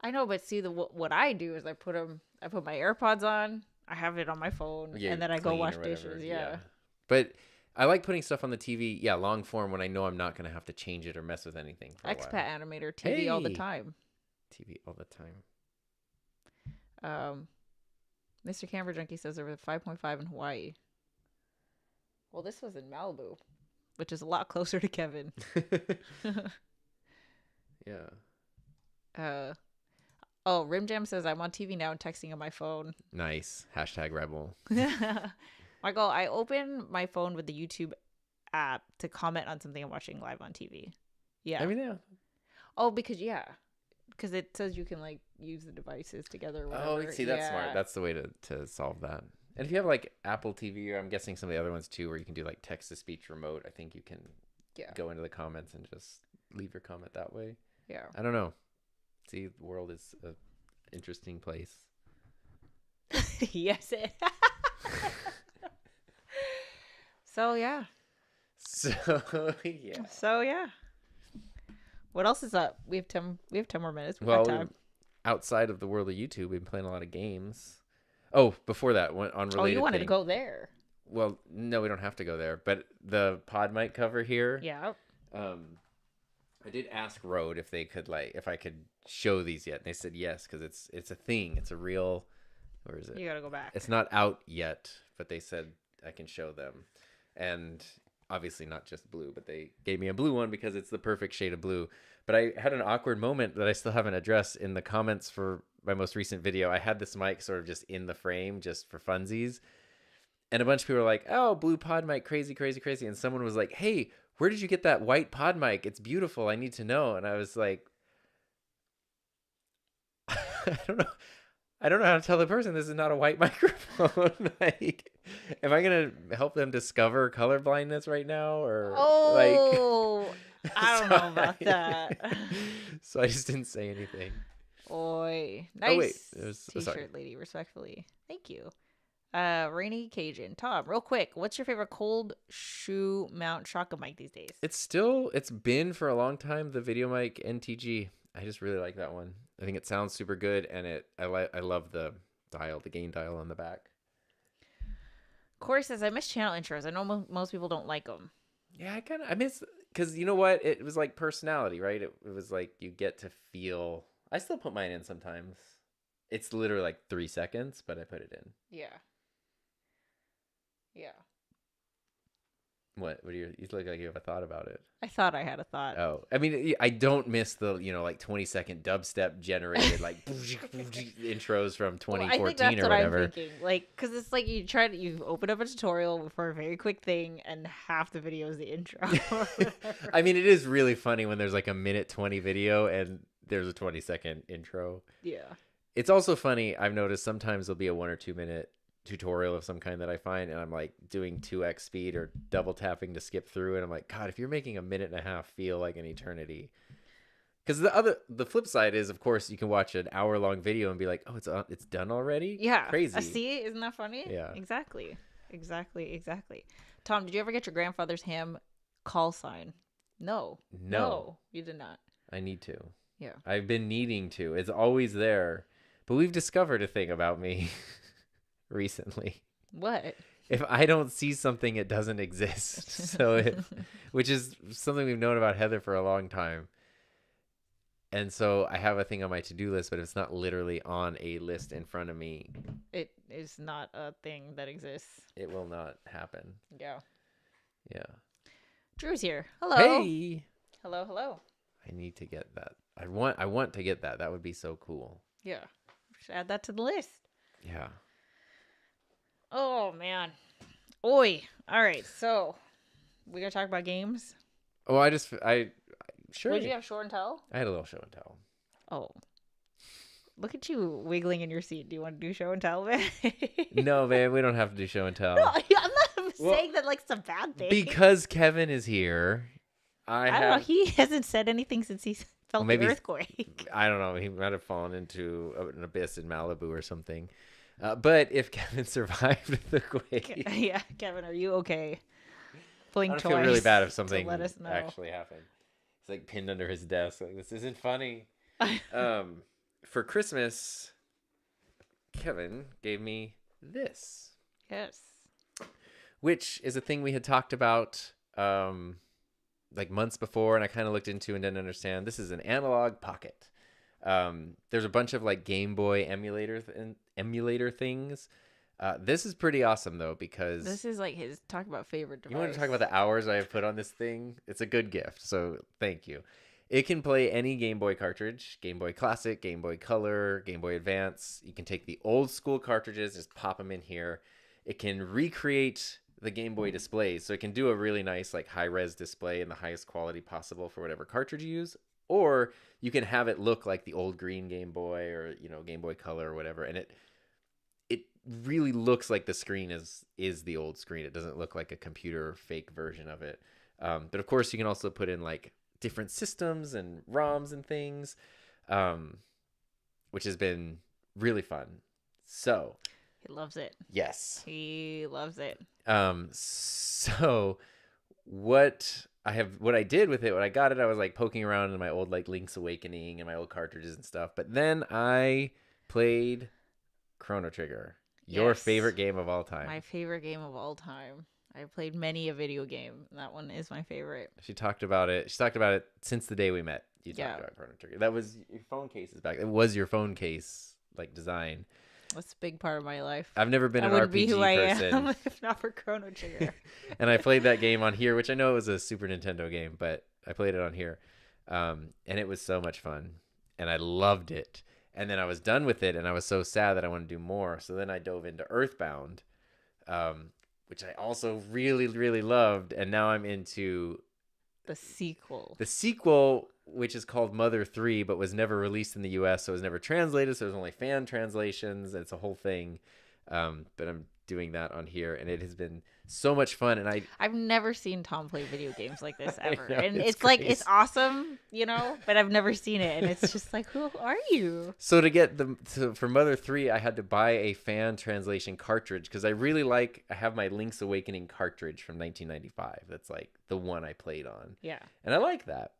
I know, but see, what I do is I put my AirPods on, I have it on my phone, and then I go wash dishes. Yeah. But I like putting stuff on the TV, long form, when I know I'm not going to have to change it or mess with anything for a while. Expat animator, TV all the time. TV all the time. Mr. Camera Junkie says there was 5.5 in Hawaii. Well, this was in Malibu, which is a lot closer to Kevin. Yeah. Rim Jam says I'm on TV now and texting on my phone. Nice. #rebel. Michael, I open my phone with the YouTube app to comment on something I'm watching live on TV. Yeah. I mean, yeah. Oh, because it says you can like use the devices together. Or whatever. Oh, see, that's smart. That's the way to solve that. And if you have like Apple TV, or I'm guessing some of the other ones too, where you can do like text to speech remote, I think you can go into the comments and just leave your comment that way. Yeah. I don't know. See, the world is an interesting place. Yes. So yeah. What else is up? We have 10 more minutes. Outside of the world of YouTube, we've been playing a lot of games. Oh, before that, on related. Oh, you wanted to go there? Well, no, we don't have to go there. But the pod mic cover here. Yeah. I did ask Rode if they could if I could show these yet, and they said yes, because it's a thing. It's a real. Where is it? You gotta go back. It's not out yet, but they said I can show them, and obviously not just blue, but they gave me a blue one because it's the perfect shade of blue. But I had an awkward moment that I still haven't addressed in the comments for my most recent video. I had this mic sort of just in the frame just for funsies. And a bunch of people were like, oh, blue pod mic, crazy, crazy, crazy. And someone was like, hey, where did you get that white pod mic? It's beautiful. I need to know. And I was like, I don't know. I don't know how to tell the person this is not a white microphone. Like, am I going to help them discover color blindness right now? Or I don't know about that. So I just didn't say anything. Oi. Nice t-shirt, sorry. Lady, respectfully. Thank you. Rainy Cajun. Tom, real quick, what's your favorite cold shoe mount shotgun mic these days? It's been for a long time the Video Mic NTG. I just really like that one. I think it sounds super good, and I love the dial, the gain dial on the back. Corey says, I miss channel intros. I know most people don't like them. Yeah, I miss, because you know what? It was like personality, right? It was like you get to feel. I still put mine in sometimes. It's literally like 3 seconds, but I put it in. Yeah. Yeah. What do you look like you have a thought about it? I thought I had a thought. Oh, I mean, I don't miss the, like 20-second dubstep generated like intros from 2014 I think that's or what whatever. I'm thinking. Like, because it's like you open up a tutorial for a very quick thing, and half the video is the intro. I mean, it is really funny when there's like a minute 20 video and there's a 20-second intro. Yeah. It's also funny. I've noticed sometimes there'll be a 1 or 2 minute tutorial of some kind that I find, and I'm like doing 2x speed or double tapping to skip through, and I'm like, God, if you're making a minute and a half feel like an eternity. Because the flip side is, of course, you can watch an hour-long video and be like, oh, it's done already? Yeah. Crazy. See, isn't that funny? Yeah. Exactly. Tom, did you ever get your grandfather's ham call sign? No, you did not. I need to. Yeah. I've been needing to. It's always there. But we've discovered a thing about me recently. What? If I don't see something, it doesn't exist. So which is something we've known about Heather for a long time. And so I have a thing on my to-do list, but if it's not literally on a list in front of me, it is not a thing that exists. It will not happen. Yeah. Yeah. Drew's here. Hello. Hey. Hello. I need to get that. I want to get that. That would be so cool. Yeah. Should add that to the list. Yeah. Oh, man. Oi. All right. So, we going to talk about games? Oh, sure. Would you have show and tell? I had a little show and tell. Oh. Look at you wiggling in your seat. Do you want to do show and tell, man? No, man. We don't have to do show and tell. No, I'm not saying that like it's a bad thing. Because Kevin is here. I don't know. He hasn't said anything since he felt the earthquake. I don't know. He might have fallen into an abyss in Malibu or something. But if Kevin survived the quake, yeah, Kevin, are you okay? I feel really bad if something actually happened. It's like pinned under his desk. Like, this isn't funny. For Christmas, Kevin gave me this. Yes. Which is a thing we had talked about like months before, and I kind of looked into and didn't understand. This is an analog pocket. There's a bunch of like Game Boy emulator things. This is pretty awesome though, because this is like his talk about favorite device. You want to talk about the hours I have put on this thing? It's a good gift, so thank you. It can play any Game Boy cartridge, Game Boy Classic, Game Boy Color, Game Boy Advance. You can take the old school cartridges, just pop them in here. It can recreate the Game Boy displays, so it can do a really nice like high-res display in the highest quality possible for whatever cartridge you use. Or you can have it look like the old green Game Boy or, Game Boy Color or whatever. And it really looks like the screen is the old screen. It doesn't look like a computer fake version of it. But of course, you can also put in like different systems and ROMs and things, which has been really fun. So he loves it. Yes. He loves it. So what I did with it when I got it, I was like poking around in my old like Link's Awakening and my old cartridges and stuff. But then I played Chrono Trigger, your favorite game of all time. My favorite game of all time. I played many a video game. That one is my favorite. She talked about it since the day we met. You talked about Chrono Trigger. That was your phone cases back. It was your phone case like design. That's a big part of my life. I've never been an RPG person. Be who I am if not for Chrono Trigger. And I played that game on here, which I know it was a Super Nintendo game, but I played it on here. And it was so much fun, and I loved it. And then I was done with it, and I was so sad that I wanted to do more. So then I dove into Earthbound, which I also really, really loved. And now I'm into the sequel. The sequel, which is called Mother 3, but was never released in the US, so it was never translated. So there's only fan translations. It's a whole thing. But I'm doing that on here, and it has been so much fun. And I've never seen Tom play video games like this ever. Know, and it's like, it's awesome, you know, but I've never seen it. And it's just like, who are you? So for Mother 3, I had to buy a fan translation cartridge because I have my Link's Awakening cartridge from 1995. That's like the one I played on. Yeah. And I like that.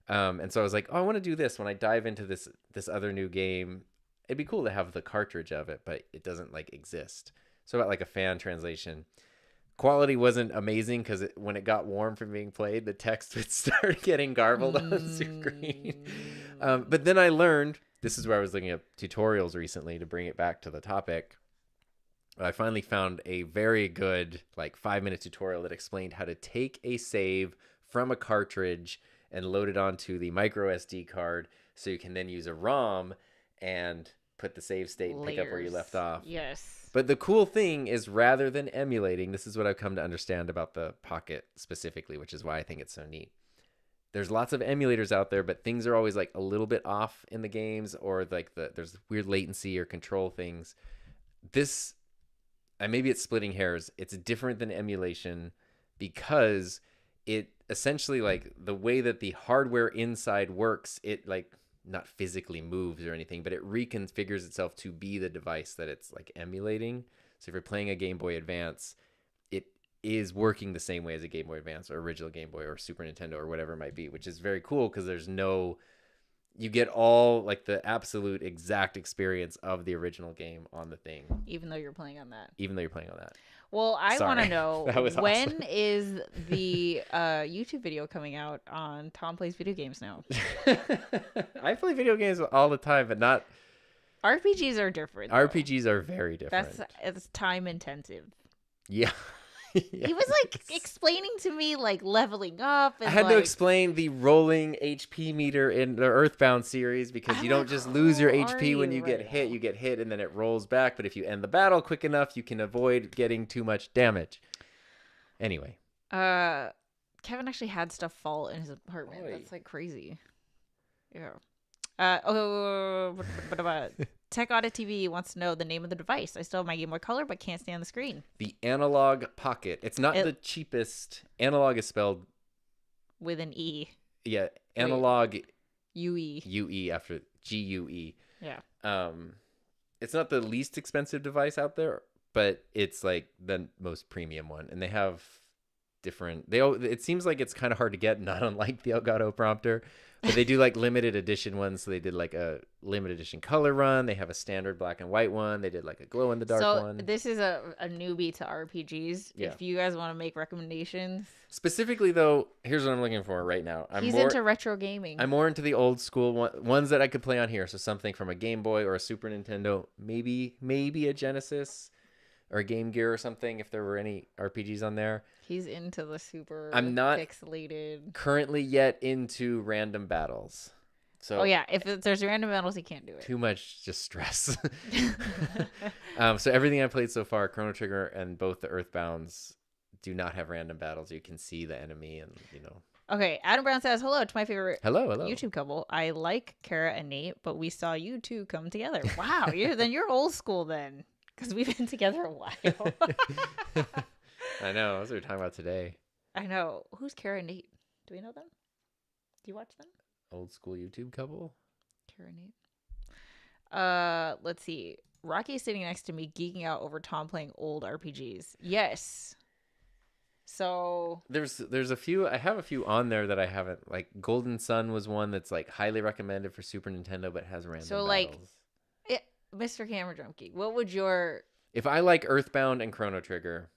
And so I was like, oh, I want to do this when I dive into this other new game. It'd be cool to have the cartridge of it, but it doesn't like exist. So I got like a fan translation. Quality wasn't amazing because when it got warm from being played, the text would start getting garbled on the screen. But then I learned, this is where I was looking at tutorials recently to bring it back to the topic. I finally found a very good like 5-minute tutorial that explained how to take a save from a cartridge and load it onto the micro SD card so you can then use a ROM and put the save state and pick up where you left off. Yes. But the cool thing is, rather than emulating, this is what I've come to understand about the Pocket specifically, which is why I think it's so neat. There's lots of emulators out there, but things are always like a little bit off in the games, or like there's weird latency or control things. This, and maybe it's splitting hairs, it's different than emulation because it essentially, like the way that the hardware inside works, it like not physically moves or anything, but it reconfigures itself to be the device that it's like emulating. So if you're playing a Game Boy Advance, it is working the same way as a Game Boy Advance or original Game Boy or Super Nintendo or whatever it might be, which is very cool because you get all like the absolute exact experience of the original game on the thing. Even though you're playing on that. Well, I want to know, when awesome. Is the YouTube video coming out on Tom Plays Video Games Now? I play video games all the time, but not... RPGs are different. Though. RPGs are very different. It's time intensive. Yeah. Yeah. He was like explaining to me like leveling up. And I had to explain the rolling HP meter in the Earthbound series because you don't just lose your HP when you get hit. You get hit and then it rolls back. But if you end the battle quick enough, you can avoid getting too much damage. Anyway. Kevin actually had stuff fall in his apartment. Oy. That's like crazy. Yeah. Tech Audit TV wants to know the name of the device. I still have my Game Boy Color, but can't stand the screen. The Analog Pocket. It's not the cheapest. Analog is spelled with an E. Yeah, Analog. UE. UE after GUE. Yeah. It's not the least expensive device out there, but it's like the most premium one, and they have different. It seems like it's kind of hard to get, not unlike the Elgato prompter. But they do like limited edition ones. So they did like a limited edition color run. They have a standard black and white one. They did like a glow in the dark one. So this is a newbie to RPGs. Yeah. If you guys want to make recommendations. Specifically though, here's what I'm looking for right now. He's into retro gaming. I'm more into the old school ones that I could play on here. So something from a Game Boy or a Super Nintendo, maybe a Genesis or a Game Gear or something, if there were any RPGs on there. He's into the super I'm not pixelated. Currently yet into random battles. So if there's random battles, he can't do it. Too much just stress. So everything I've played so far, Chrono Trigger and both the Earthbounds, do not have random battles. You can see the enemy and, Okay, Adam Brown says, hello to my favorite hello. YouTube couple. I like Kara and Nate, but we saw you two come together. Wow, you're old school then. Because we've been together a while. I know. That's what we're talking about today. I know. Who's Kara and Nate? Do we know them? Do you watch them? Old school YouTube couple? Kara and Nate. Let's see. Rocky is sitting next to me geeking out over Tom playing old RPGs. Yes. So there's a few. I have a few on there that I haven't. Like Golden Sun was one that's like highly recommended for Super Nintendo, but has random battles. Like, Mr. Camera Junkie, what would your... If I like Earthbound and Chrono Trigger,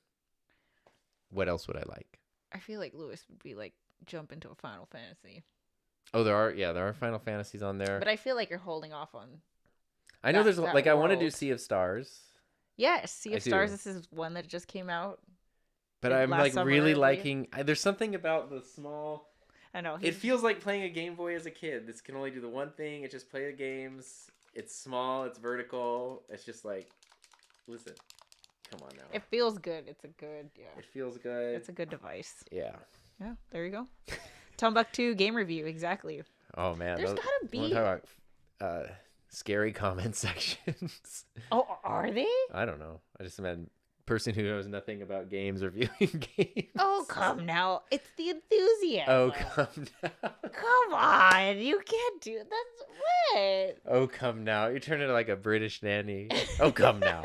what else would I like? I feel like Lewis would be like, jump into a Final Fantasy. Oh, there are Final Fantasies on there. But I feel like you're holding off on... I know there's... Like, I want to do Sea of Stars. Yes, Sea of Stars. This is one that just came out. But I'm like really liking... There's something about the small... I know. It feels like playing a Game Boy as a kid. This can only do the one thing. It's just play the games. It's small. It's vertical. It's just like, listen. Come on now. It feels good. It's a good, yeah. It feels good. It's a good device. Yeah. Yeah, there you go. Timbuktu game review, exactly. Oh, man. There's gotta be... We're talking about scary comment sections. Oh, are they? I don't know. I just meant person who knows nothing about games or viewing games. Oh, come now. It's the enthusiasm. Oh, come now. Come on. You can't do that's what? Oh, come now. You're turning into like a British nanny. Oh, come now.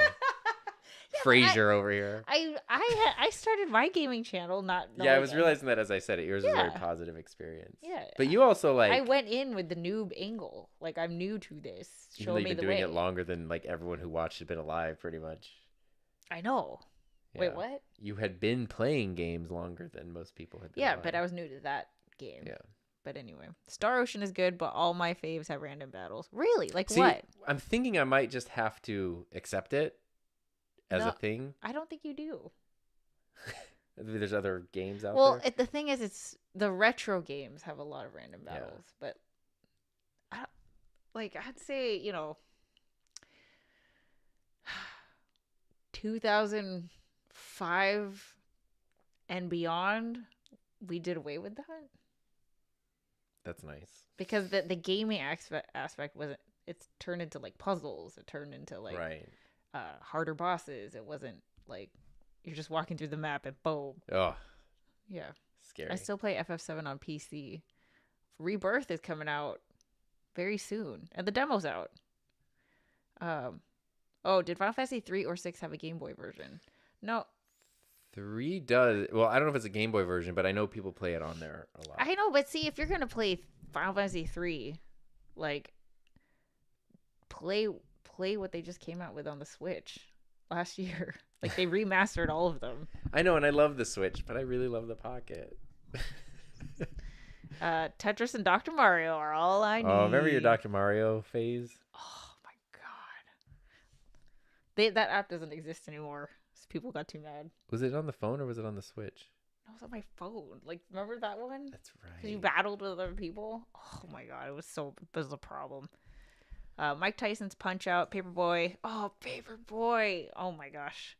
Frasier over here. I started my gaming channel not yeah, I was realizing that as I said it. Yours was a very positive experience. Yeah. But you also like... I went in with the noob angle. Like, I'm new to this. Show me the way. You've been doing it longer than like everyone who watched had been alive, pretty much. I know. Yeah. Wait, what? You had been playing games longer than most people had been alive. But I was new to that game. Yeah. But anyway, Star Ocean is good, but all my faves have random battles. Really? Like, what? I'm thinking I might just have to accept it as a thing. I don't think you do. There's other games out there. Well, the thing is, it's the retro games have a lot of random battles, but I'd say 2005 and beyond, we did away with that. That's nice. Because the gaming aspect wasn't. It's turned into like puzzles. It turned into like harder bosses. It wasn't like you're just walking through the map and boom. Oh, yeah, scary. I still play FF7 on PC. Rebirth is coming out very soon, and the demo's out. Did Final Fantasy 3 or 6 have a Game Boy version? No. 3 does. Well, I don't know if it's a Game Boy version, but I know people play it on there a lot. I know, but see, if you're gonna play Final Fantasy 3, like play what they just came out with on the Switch last year. Like, they remastered all of them. I know, and I love the Switch, but I really love the Pocket. Tetris and Dr. Mario are all I need. Oh, remember your Dr. Mario phase? Oh my god. That app doesn't exist anymore. People got too mad. Was it on the phone or was it on the Switch? No, it was on my phone. Like, remember that one? That's right. Because you battled with other people. Oh my god, it was a problem. Mike Tyson's Punch Out, Paperboy. Oh, Paperboy. Oh my gosh.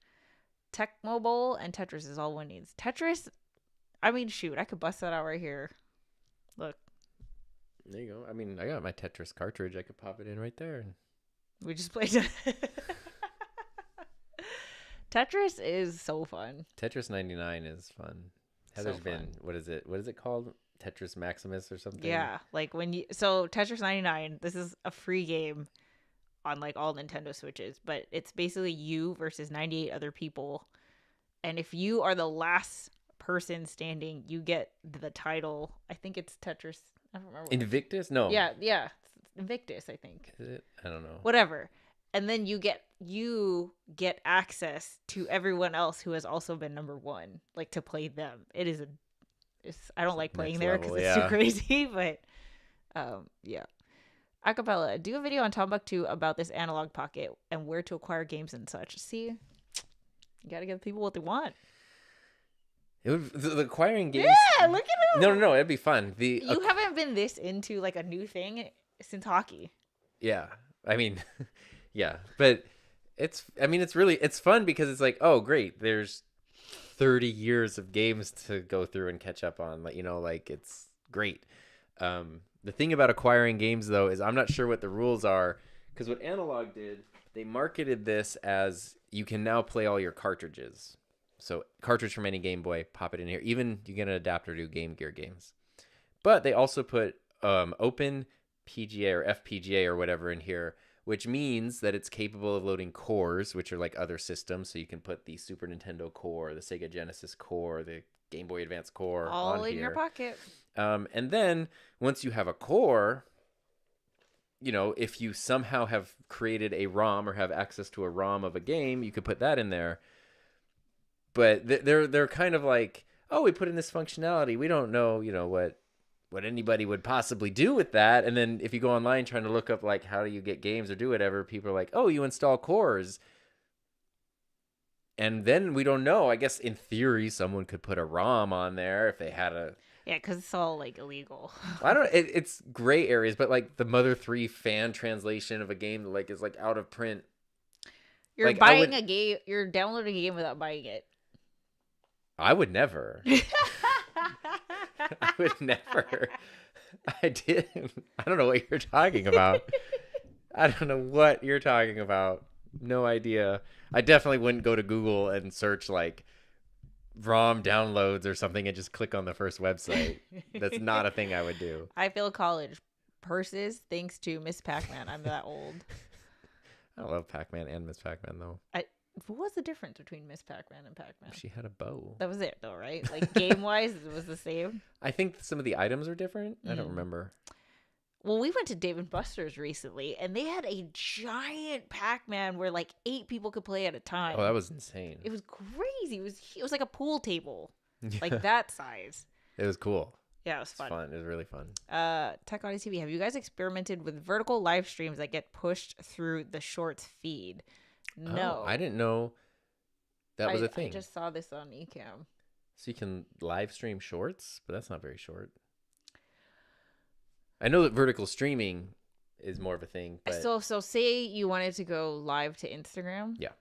Tecmo Bowl and Tetris is all one needs. Tetris, I mean, shoot, I could bust that out right here. Look. There you go. I mean, I got my Tetris cartridge. I could pop it in right there. We just played Tetris is so fun. Tetris 99 is fun. Heather's been, what is it called? Tetris Maximus or something? Yeah, like Tetris 99, this is a free game on like all Nintendo Switches, but it's basically you versus 98 other people. And if you are the last person standing, you get the title. I think it's Tetris. I don't remember. Invictus? No. Yeah. Invictus, I think. Is it? I don't know. Whatever. And then you get access to everyone else who has also been number one, like to play them. I don't like playing there because it's too crazy, but yeah. Acapella, do a video on Timbuktu about this analog pocket and where to acquire games and such. See, you gotta give people what they want. The acquiring games. Yeah, look at him. No, it'd be fun. You haven't been this into like a new thing since hockey. Yeah, I mean, yeah, but it's fun because it's like, oh, great, there's 30 years of games to go through and catch up on. Like it's great. The thing about acquiring games though is I'm not sure what the rules are, because what Analog did, they marketed this as you can now play all your cartridges. So cartridge from any Game Boy, pop it in here. Even you get an adapter to Game Gear games. But they also put open PGA or FPGA or whatever in here, which means that it's capable of loading cores, which are like other systems. So you can put the Super Nintendo core, the Sega Genesis core, the Game Boy Advance core all on in here. your pocket. And then once you have a core, if you somehow have created a ROM or have access to a ROM of a game, you could put that in there. But they're kind of like, oh, we put in this functionality. We don't know, what anybody would possibly do with that. And then if you go online trying to look up like how do you get games or do whatever, people are like, oh, you install cores. And then we don't know. I guess in theory someone could put a ROM on there if they had a Yeah, because it's all like illegal. I don't. It's gray areas, but like the Mother 3 fan translation of a game like is like out of print. You're like, buying a game. You're downloading a game without buying it. I would never. I would never. I didn't. I don't know what you're talking about. I don't know what you're talking about. No idea. I definitely wouldn't go to Google and search like ROM downloads or something and just click on the first website. That's not a thing I would do. I failed college. Purses, thanks to Miss Pac-Man. I'm that old. I love Pac-Man and Miss Pac-Man though. What was the difference between Miss Pac-Man and Pac-Man? She had a bow. That was it though, right? Like game-wise, it was the same. I think some of the items are different. I don't remember. Well, we went to Dave & Buster's recently, and they had a giant Pac-Man where like 8 people could play at a time. Oh, that was insane. It was crazy. It was like a pool table, like that size. It was cool. Yeah, it was fun. It was really fun. Tech Audio TV, have you guys experimented with vertical live streams that get pushed through the Shorts feed? No. Oh, I didn't know that was a thing. I just saw this on Ecamm. So you can live stream shorts, but that's not very short. I know that vertical streaming is more of a thing, but So say you wanted to go live to Instagram. Yeah.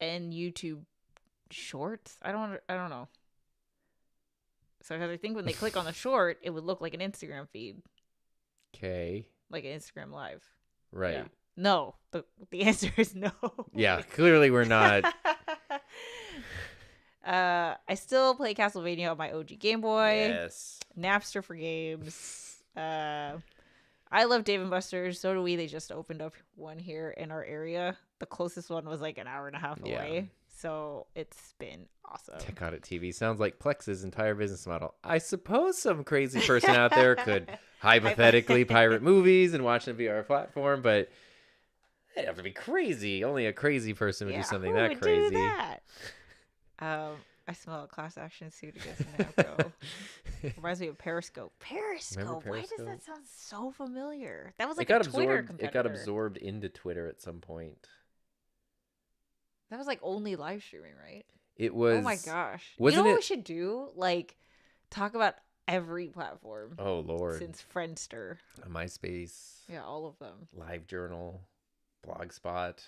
And YouTube Shorts? I don't know. So I think when they click on the short, it would look like an Instagram feed. Okay. Like an Instagram live. Right. Yeah. No. The answer is no. Yeah, clearly we're not. I still play Castlevania on my OG Game Boy. Yes. Napster for games. I love Dave & Buster's. So do we. They just opened up one here in our area. The closest one was like an hour and a half away. So it's been awesome. Tech Audit TV sounds like Plex's entire business model. I suppose some crazy person out there could hypothetically pirate movies and watch them via our platform, but they'd have to be crazy. Only a crazy person would do something who that would crazy. Do that? I smell a class action suit against Namco. Reminds me of Periscope. Periscope. Why does that sound so familiar? That was like a Twitter competitor. It got absorbed into Twitter at some point. That was like only live streaming, right? It was. Oh my gosh! Wasn't what we should do? Like talk about every platform. Oh Lord! Since Friendster, MySpace. Yeah, all of them. LiveJournal, Blogspot.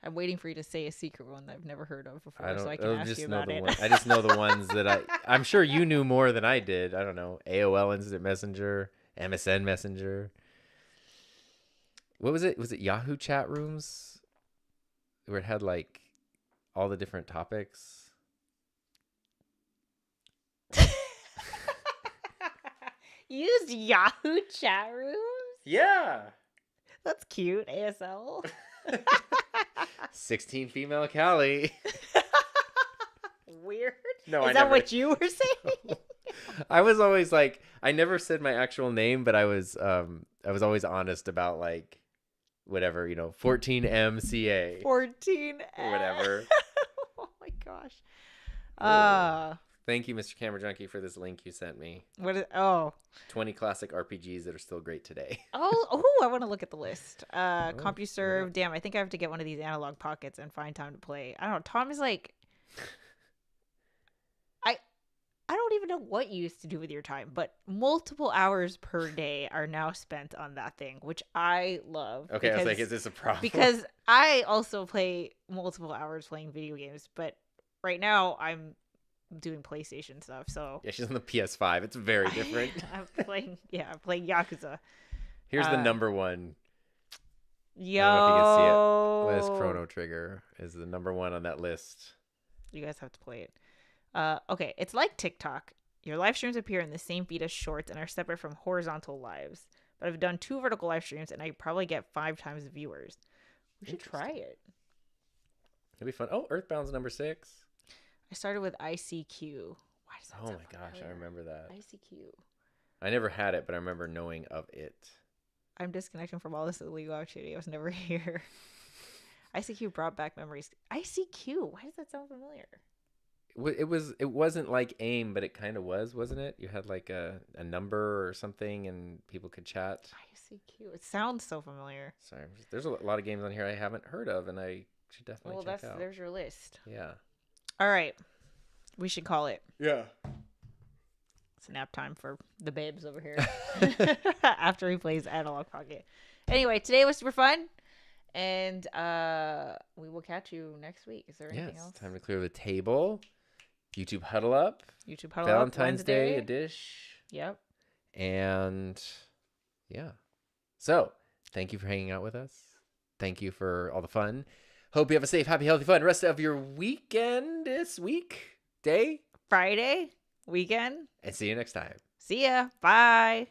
I'm waiting for you to say a secret one that I've never heard of before, so I can ask you about it. I just know the ones that I'm sure you knew more than I did. I don't know. AOL Instant Messenger, MSN Messenger. What was it? Was it Yahoo chat rooms? Where it had like all the different topics. You used Yahoo chat rooms? Yeah. That's cute. ASL. 16 female Callie. Weird. No, Is that what you were saying? I was always like, I never said my actual name, but I was always honest about like whatever, 14MCA. 14 or whatever. Oh my gosh. Thank you, Mr. Camera Junkie, for this link you sent me. 20 classic RPGs that are still great today. I want to look at the list. CompuServe. Damn, I think I have to get one of these analog pockets and find time to play. I don't know. Tom is like, I don't even know what you used to do with your time, but multiple hours per day are now spent on that thing, which I love. Okay, I was like, is this a problem? Because I also play multiple hours playing video games, but right now I'm doing PlayStation stuff. So yeah, she's on the PS5. It's very different. I'm playing Yakuza. Here's the number one. Yo, I don't know if you can see it. Last Chrono Trigger is the number one on that list. You guys have to play it. Okay, it's like TikTok. Your live streams appear in the same feed as shorts and are separate from horizontal lives. But I've done 2 vertical live streams and I probably get 5 times the viewers. We should try it. It'd be fun. Oh, Earthbound's number 6. I started with ICQ. Why does that Oh sound my gosh, familiar? I remember that. ICQ. I never had it, but I remember knowing of it. I'm disconnecting from all this illegal activity. I was never here. ICQ brought back memories. ICQ. Why does that sound familiar? It wasn't like AIM, but it kind of was, wasn't it? You had like a number or something, and people could chat. ICQ. It sounds so familiar. Sorry, there's a lot of games on here I haven't heard of, and I should definitely check out. There's your list. Yeah. All right, we should call it. Yeah. It's nap time for the babes over here. After he plays Analog Pocket. Anyway, today was super fun. And we will catch you next week. Is there anything else? Time to clear the table. YouTube Huddle Up. Valentine's Day, a dish. Yep. And yeah. So, thank you for hanging out with us. Thank you for all the fun. Hope you have a safe, happy, healthy, fun rest of your weekend this week, day, Friday, weekend. And see you next time. See ya. Bye.